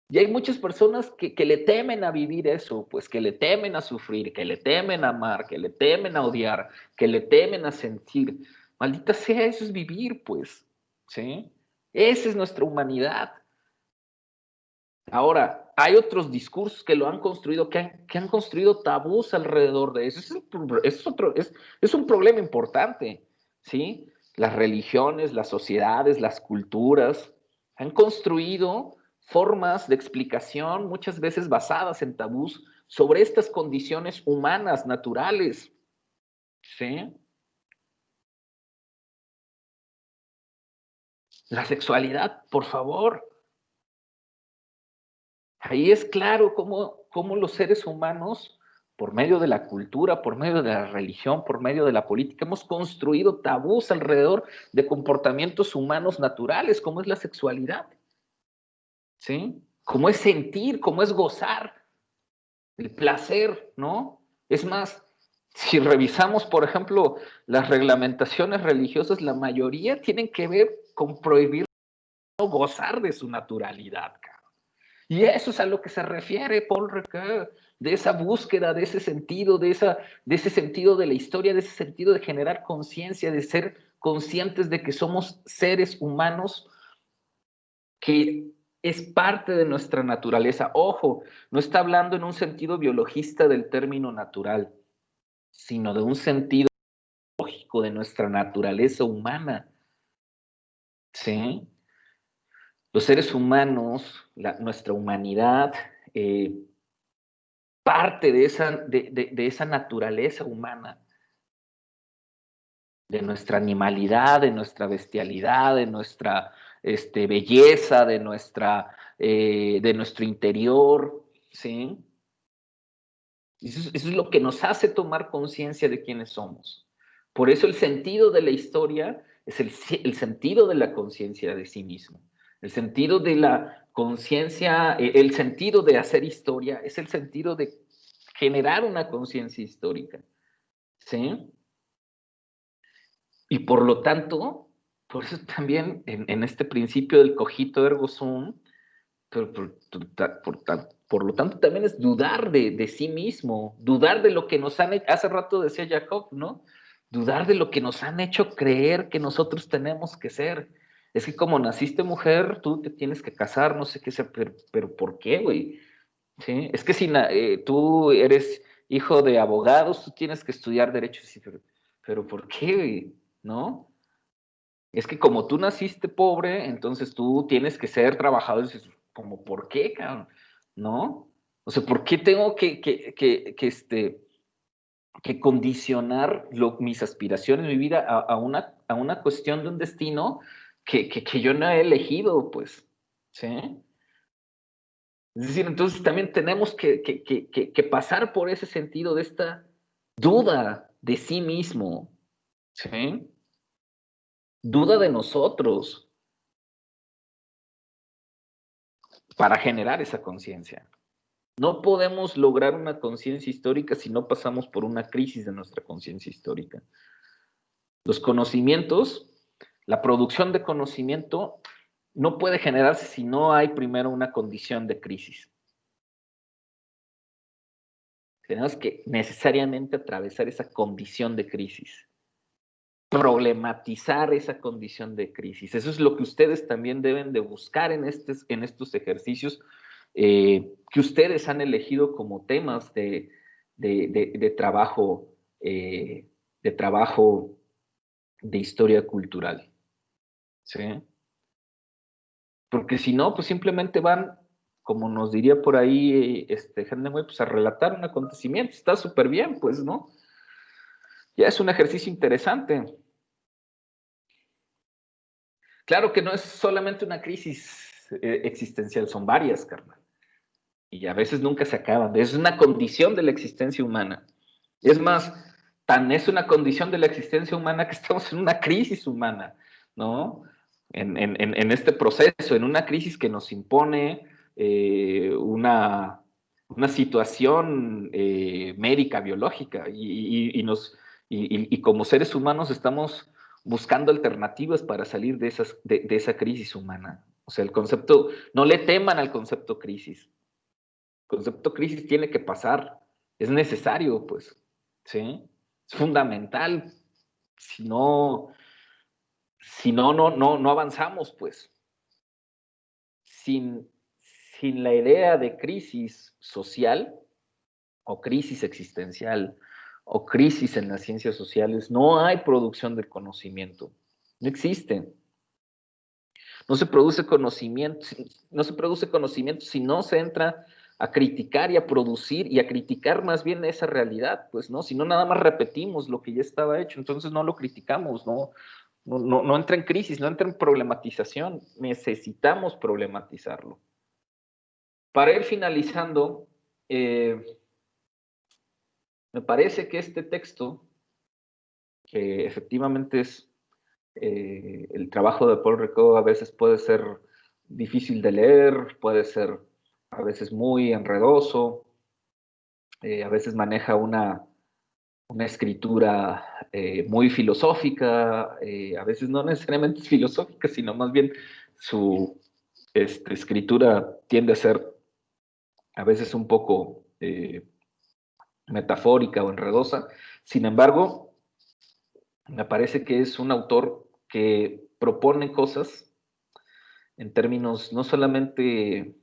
Y hay muchas personas que le temen a vivir eso, pues que le temen a sufrir, que le temen a amar, que le temen a odiar, que le temen a sentir. Maldita sea, eso es vivir, pues, ¿sí? Esa es nuestra humanidad. Ahora, hay otros discursos que lo han construido, que han construido tabús alrededor de eso. Es un problema importante, ¿sí? Las religiones, las sociedades, las culturas han construido formas de explicación, muchas veces basadas en tabús, sobre estas condiciones humanas, naturales, ¿sí? La sexualidad, por favor. Ahí es claro cómo los seres humanos, por medio de la cultura, por medio de la religión, por medio de la política, hemos construido tabús alrededor de comportamientos humanos naturales, como es la sexualidad, ¿sí? Como es sentir, como es gozar, el placer, ¿no? Es más, si revisamos, por ejemplo, las reglamentaciones religiosas, la mayoría tienen que ver con prohibir o gozar de su naturalidad, cabrón. Y eso es a lo que se refiere Paul Ricoeur, de esa búsqueda, de ese sentido, de ese sentido de la historia, de ese sentido de generar conciencia, de ser conscientes de que somos seres humanos, que es parte de nuestra naturaleza. Ojo, no está hablando en un sentido biologista del término natural, sino de un sentido lógico de nuestra naturaleza humana. ¿Sí? Los seres humanos, nuestra humanidad, parte de esa naturaleza humana, de nuestra animalidad, de nuestra bestialidad, de nuestra belleza, de nuestro interior, ¿sí? Eso es lo que nos hace tomar conciencia de quiénes somos. Por eso el sentido de la historia es el sentido de la conciencia de sí mismo. El sentido de la conciencia, el sentido de hacer historia es el sentido de generar una conciencia histórica, ¿sí? Y por lo tanto, por eso también en este principio del cogito ergo sum, por lo tanto también es dudar de sí mismo, dudar de lo que nos han hecho, hace rato decía Jacob, ¿no? Dudar de lo que nos han hecho creer que nosotros tenemos que ser. Es que como naciste mujer, tú te tienes que casar, no sé qué sea, pero ¿por qué, güey? ¿Sí? Es que si tú eres hijo de abogados, tú tienes que estudiar derecho, sí, pero ¿por qué, güey? ¿No? Es que como tú naciste pobre, entonces tú tienes que ser trabajador. como, ¿por qué, cabrón? ¿No? O sea, ¿por qué tengo que condicionar mis aspiraciones, mi vida a una cuestión de un destino que yo no he elegido, pues? ¿Sí? Es decir, entonces también tenemos que pasar por ese sentido de esta duda de sí mismo, ¿sí? Duda de nosotros para generar esa conciencia. No podemos lograr una conciencia histórica si no pasamos por una crisis de nuestra conciencia histórica. Los conocimientos, la producción de conocimiento no puede generarse si no hay primero una condición de crisis. Tenemos que necesariamente atravesar esa condición de crisis, problematizar esa condición de crisis. Eso es lo que ustedes también deben de buscar en estos ejercicios que ustedes han elegido como temas de trabajo, de historia cultural. ¿Sí? Porque si no, pues simplemente van, como nos diría por ahí Hemingway, pues a relatar un acontecimiento. Está súper bien, pues, ¿no? Ya es un ejercicio interesante. Claro que no es solamente una crisis existencial, son varias, carnal. Y a veces nunca se acaban. Es una condición de la existencia humana. Es más, tan es una condición de la existencia humana que estamos en una crisis humana, ¿no? En este proceso, en una crisis que nos impone una situación médica, biológica, y como seres humanos estamos buscando alternativas para salir de esa crisis humana. O sea, el concepto, no le teman al concepto crisis. El concepto crisis tiene que pasar, es necesario, pues, ¿sí? Es fundamental. Si no, no avanzamos, pues. Sin la idea de crisis social o crisis existencial o crisis en las ciencias sociales, no hay producción del conocimiento. No existe. No se produce conocimiento si no se entra a criticar y a producir y a criticar más bien esa realidad, pues, ¿no? Si no, nada más repetimos lo que ya estaba hecho, entonces no lo criticamos, no entra en crisis, no entra en problematización, necesitamos problematizarlo. Para ir finalizando, me parece que este texto, que efectivamente es el trabajo de Paul Ricoeur, a veces puede ser difícil de leer, puede ser a veces muy enredoso, a veces maneja una escritura muy filosófica, a veces no necesariamente es filosófica, sino más bien su escritura tiende a ser a veces un poco metafórica o enredosa. Sin embargo, me parece que es un autor que propone cosas en términos no solamente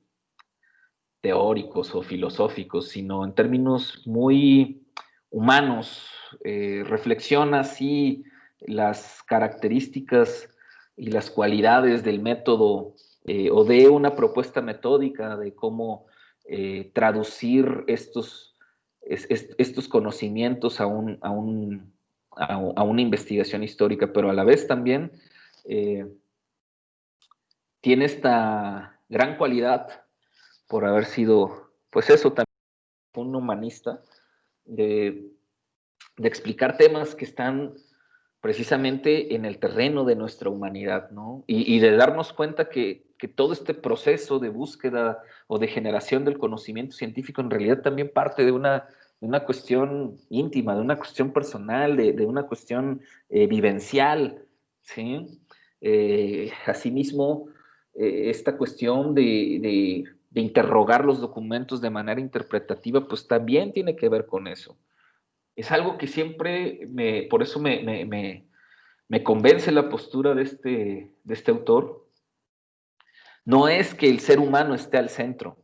teóricos o filosóficos, sino en términos muy humanos. Reflexiona así las características y las cualidades del método o de una propuesta metódica de cómo traducir estos conocimientos a una investigación histórica, pero a la vez también tiene esta gran cualidad por haber sido, pues eso, también un humanista, de explicar temas que están precisamente en el terreno de nuestra humanidad, ¿no? Y de darnos cuenta que todo este proceso de búsqueda o de generación del conocimiento científico en realidad también parte de una cuestión íntima, de una cuestión personal, de una cuestión vivencial, ¿sí? Asimismo, esta cuestión de interrogar los documentos de manera interpretativa, pues también tiene que ver con eso. Es algo que siempre, por eso me convence la postura de este autor. No es que el ser humano esté al centro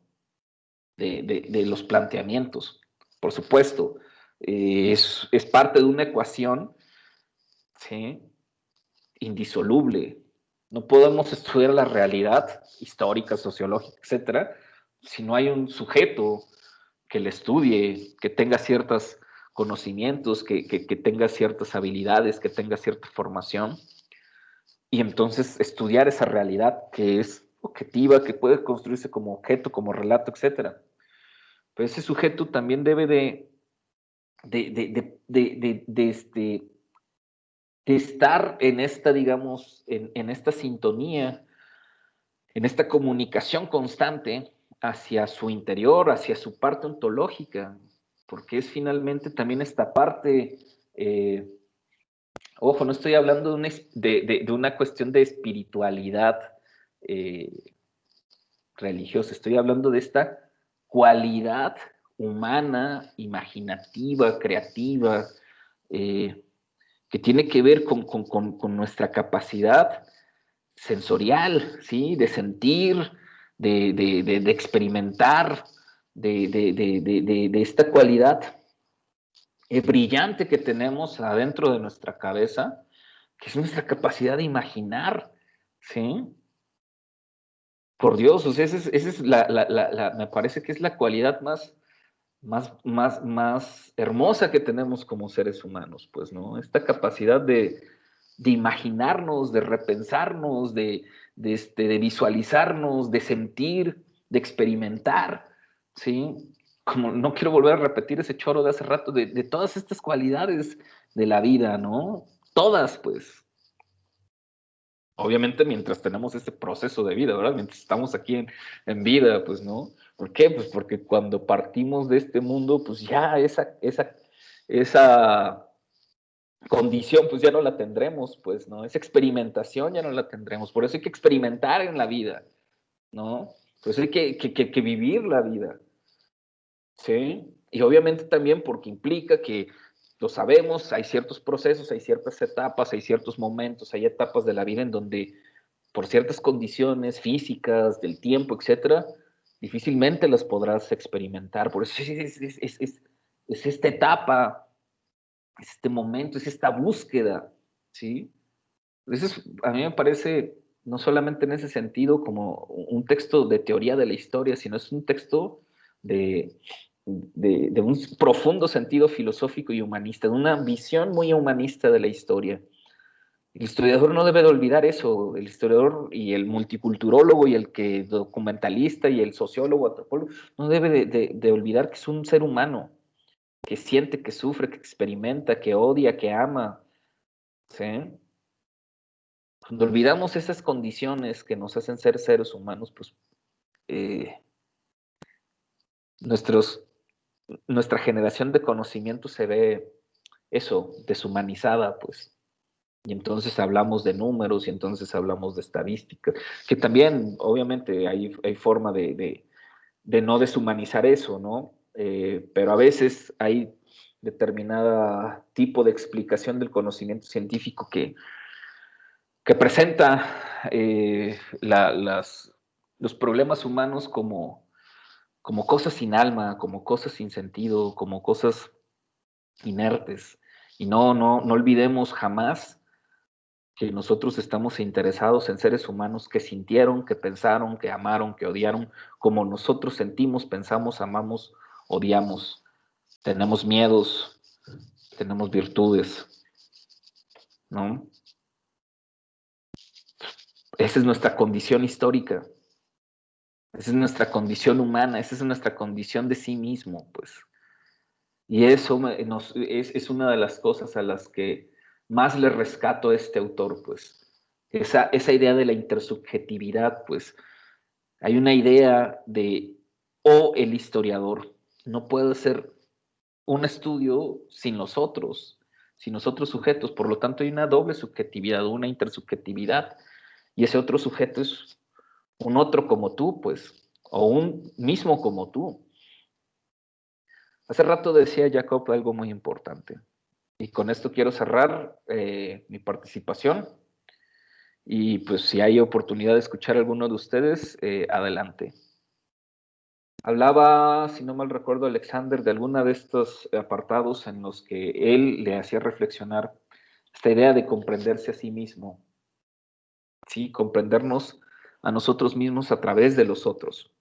de los planteamientos, por supuesto, es parte de una ecuación, ¿sí?, indisoluble, No podemos estudiar la realidad histórica, sociológica, etcétera, si no hay un sujeto que le estudie, que tenga ciertos conocimientos, que tenga ciertas habilidades, que tenga cierta formación, y entonces estudiar esa realidad que es objetiva, que puede construirse como objeto, como relato, etcétera. Pero ese sujeto también debe de estar en esta, digamos, en esta sintonía, en esta comunicación constante hacia su interior, hacia su parte ontológica, porque es finalmente también esta parte, ojo, no estoy hablando de una cuestión de espiritualidad religiosa, estoy hablando de esta cualidad humana, imaginativa, creativa, que tiene que ver con nuestra capacidad sensorial, ¿sí? De sentir, de experimentar, de esta cualidad brillante que tenemos adentro de nuestra cabeza, que es nuestra capacidad de imaginar, ¿sí? Por Dios, o sea, esa es me parece que es la cualidad más hermosa que tenemos como seres humanos, pues, ¿no? Esta capacidad de imaginarnos, de repensarnos, de visualizarnos, de sentir, de experimentar, ¿sí? Como no quiero volver a repetir ese choro de hace rato, de todas estas cualidades de la vida, ¿no? Todas, pues. Obviamente mientras tenemos este proceso de vida, ¿verdad? Mientras estamos aquí en vida, pues, ¿no? ¿Por qué? Pues porque cuando partimos de este mundo, pues ya esa condición, pues ya no la tendremos, pues, ¿no? Esa experimentación ya no la tendremos. Por eso hay que experimentar en la vida, ¿no? Por eso hay que vivir la vida, ¿sí? Y obviamente también porque implica que, lo sabemos, hay ciertos procesos, hay ciertas etapas, hay ciertos momentos, hay etapas de la vida en donde por ciertas condiciones físicas, del tiempo, etcétera, difícilmente las podrás experimentar. Por eso es esta etapa, es este momento, es esta búsqueda, ¿sí? Eso a mí me parece, no solamente en ese sentido, como un texto de teoría de la historia, sino es un texto de un profundo sentido filosófico y humanista, de una visión muy humanista de la historia. El historiador no debe de olvidar eso, el historiador y el multiculturólogo y el que documentalista y el sociólogo, antropólogo, no debe de olvidar que es un ser humano, que siente, que sufre, que experimenta, que odia, que ama, ¿sí? Cuando olvidamos esas condiciones que nos hacen ser seres humanos, pues nuestra generación de conocimiento se ve eso, deshumanizada, pues. Y entonces hablamos de números y entonces hablamos de estadísticas, que también, obviamente, hay forma de no deshumanizar eso, ¿no? Pero a veces hay determinada tipo de explicación del conocimiento científico que presenta los problemas humanos como cosas sin alma, como cosas sin sentido, como cosas inertes. Y no olvidemos jamás que nosotros estamos interesados en seres humanos que sintieron, que pensaron, que amaron, que odiaron, como nosotros sentimos, pensamos, amamos, odiamos. Tenemos miedos, tenemos virtudes, ¿no? Esa es nuestra condición histórica, esa es nuestra condición humana, esa es nuestra condición de sí mismo, pues. Y eso es una de las cosas a las que más le rescato a este autor, pues. Esa idea de la intersubjetividad, pues. Hay una idea de, el historiador, no puede ser un estudio sin los otros sujetos, por lo tanto hay una doble subjetividad, una intersubjetividad, y ese otro sujeto es un otro como tú, pues, o un mismo como tú. Hace rato decía Jacob algo muy importante, y con esto quiero cerrar mi participación, y pues si hay oportunidad de escuchar a alguno de ustedes, adelante. Hablaba, si no mal recuerdo, Alexander, de alguna de estos apartados en los que él le hacía reflexionar esta idea de comprenderse a sí mismo. ¿sí? Comprendernos a nosotros mismos a través de los otros.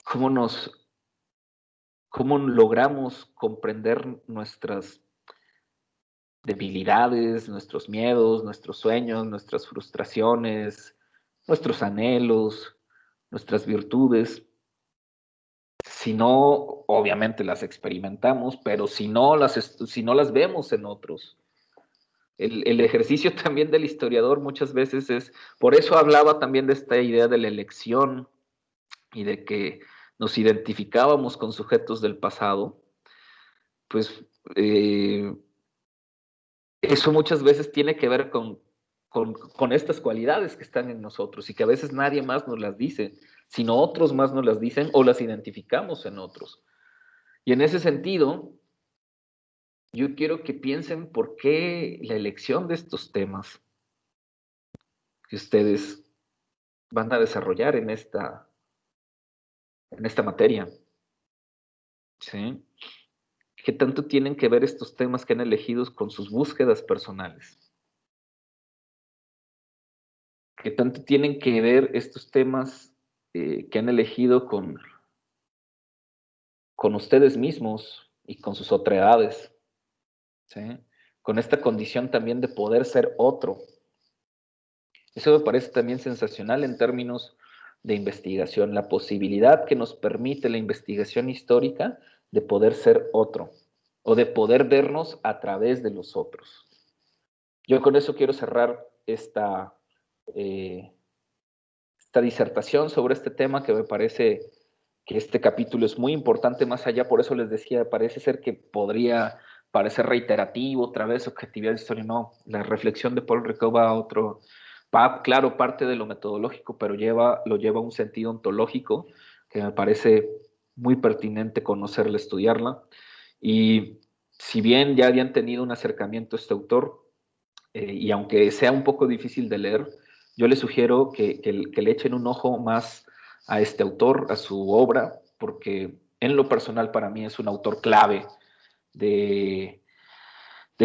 ¿Cómo logramos comprender nuestras debilidades, nuestros miedos, nuestros sueños, nuestras frustraciones, nuestros anhelos, nuestras virtudes? Si no, obviamente las experimentamos, pero si no las vemos en otros. El ejercicio también del historiador muchas veces es, por eso hablaba también de esta idea de la elección y de que nos identificábamos con sujetos del pasado, pues eso muchas veces tiene que ver con estas cualidades que están en nosotros y que a veces nadie más nos las dice, sino otros más nos las dicen o las identificamos en otros. Y en ese sentido, yo quiero que piensen por qué la elección de estos temas que ustedes van a desarrollar en esta materia. ¿Sí? ¿Qué tanto tienen que ver estos temas que han elegido con sus búsquedas personales? ¿Qué tanto tienen que ver estos temas que han elegido con ustedes mismos y con sus otredades? ¿Sí? Con esta condición también de poder ser otro. Eso me parece también sensacional en términos de investigación, la posibilidad que nos permite la investigación histórica de poder ser otro o de poder vernos a través de los otros. Yo con eso quiero cerrar esta disertación sobre este tema, que me parece que este capítulo es muy importante más allá, por eso les decía, parece ser que podría parecer reiterativo, otra vez, objetividad de historia, no, la reflexión de Paul Ricoeur va a otro, claro, parte de lo metodológico, pero lo lleva a un sentido ontológico, que me parece muy pertinente conocerla, estudiarla, y si bien ya habían tenido un acercamiento a este autor, y aunque sea un poco difícil de leer, yo les sugiero que le echen un ojo más a este autor, a su obra, porque en lo personal para mí es un autor clave del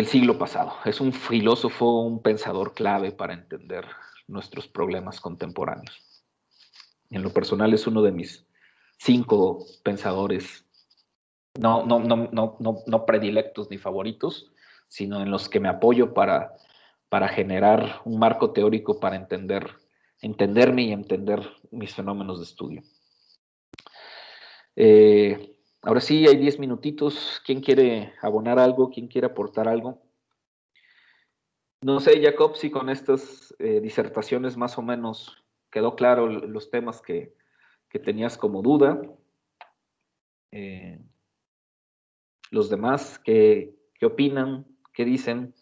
siglo pasado. Es un filósofo, un pensador clave para entender nuestros problemas contemporáneos. En lo personal es uno de mis 5 pensadores, no predilectos ni favoritos, sino en los que me apoyo para generar un marco teórico para entenderme y entender mis fenómenos de estudio. Ahora sí, hay 10 minutitos. ¿Quién quiere abonar algo? ¿Quién quiere aportar algo? No sé, Jacob, si con estas disertaciones más o menos quedó claro los temas que tenías como duda. Los demás, ¿qué opinan? ¿Qué dicen?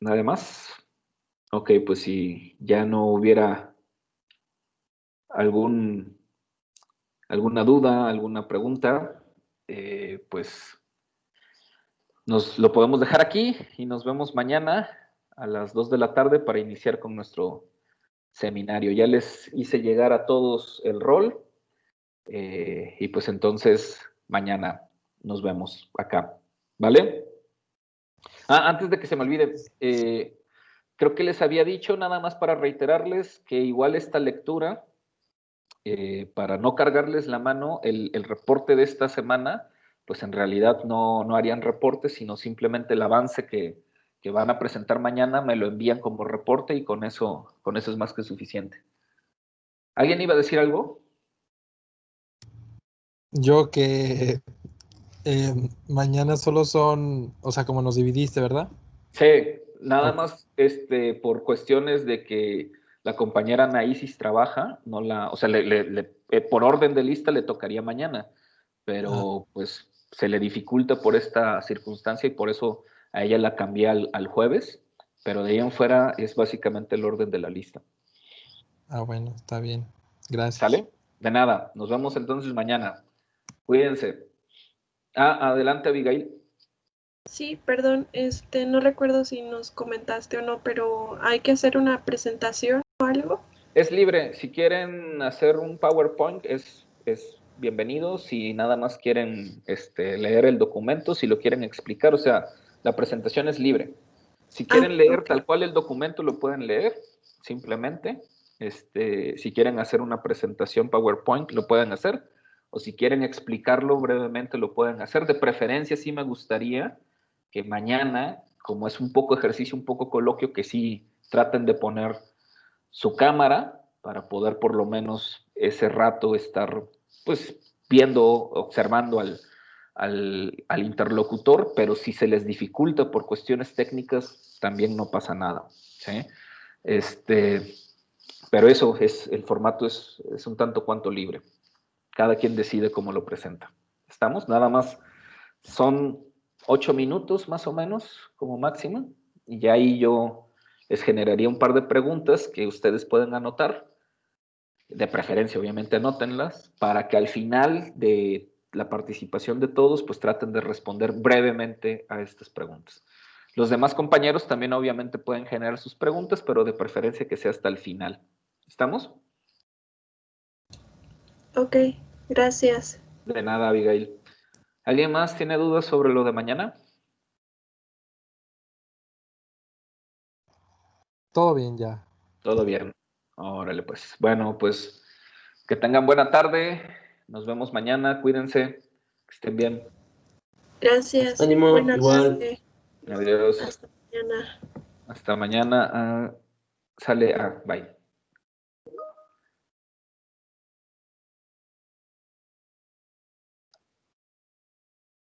¿Nada más? Ok, pues si ya no hubiera alguna duda, alguna pregunta, pues nos lo podemos dejar aquí y nos vemos mañana a las 2 de la tarde para iniciar con nuestro seminario. Ya les hice llegar a todos el rol y pues entonces mañana nos vemos acá, ¿vale? Antes de que se me olvide, creo que les había dicho, nada más para reiterarles, que igual esta lectura, para no cargarles la mano, el reporte de esta semana, pues en realidad no harían reporte, sino simplemente el avance que van a presentar mañana me lo envían como reporte y con eso es más que suficiente. ¿Alguien iba a decir algo? Yo que mañana solo son, o sea, como nos dividiste, ¿verdad? Sí, nada más por cuestiones de que la compañera Anaísis trabaja, o sea, por orden de lista le tocaría mañana, pero pues se le dificulta por esta circunstancia y por eso a ella la cambié al jueves, pero de ahí en fuera es básicamente el orden de la lista. Bueno, está bien. Gracias. ¿Sale? De nada, nos vemos entonces mañana. Cuídense. Adelante, Abigail. Sí, perdón, no recuerdo si nos comentaste o no, pero ¿hay que hacer una presentación o algo? Es libre. Si quieren hacer un PowerPoint, es bienvenido. Si nada más quieren leer el documento, si lo quieren explicar, o sea, la presentación es libre. Si quieren leer ok. tal cual el documento, lo pueden leer, simplemente. Si quieren hacer una presentación PowerPoint, lo pueden hacer. O si quieren explicarlo brevemente, lo pueden hacer. De preferencia, sí me gustaría que mañana, como es un poco ejercicio, un poco coloquio, que sí traten de poner su cámara para poder por lo menos ese rato estar pues viendo, observando al interlocutor, pero si se les dificulta por cuestiones técnicas, también no pasa nada, ¿sí? Pero eso es, el formato es un tanto cuanto libre. Cada quien decide cómo lo presenta. ¿Estamos? Nada más son 8 minutos más o menos como máximo, y ya ahí yo les generaría un par de preguntas que ustedes pueden anotar, de preferencia obviamente anótenlas, para que al final de la participación de todos pues traten de responder brevemente a estas preguntas. Los demás compañeros también obviamente pueden generar sus preguntas, pero de preferencia que sea hasta el final. ¿Estamos? Ok, gracias. De nada, Abigail. ¿Alguien más tiene dudas sobre lo de mañana? Todo bien ya. Todo bien. Órale, pues. Bueno, pues que tengan buena tarde. Nos vemos mañana. Cuídense. Que estén bien. Gracias. Ánimo, Buena igual. tarde. Adiós. Hasta mañana. Hasta mañana. Sale. Bye.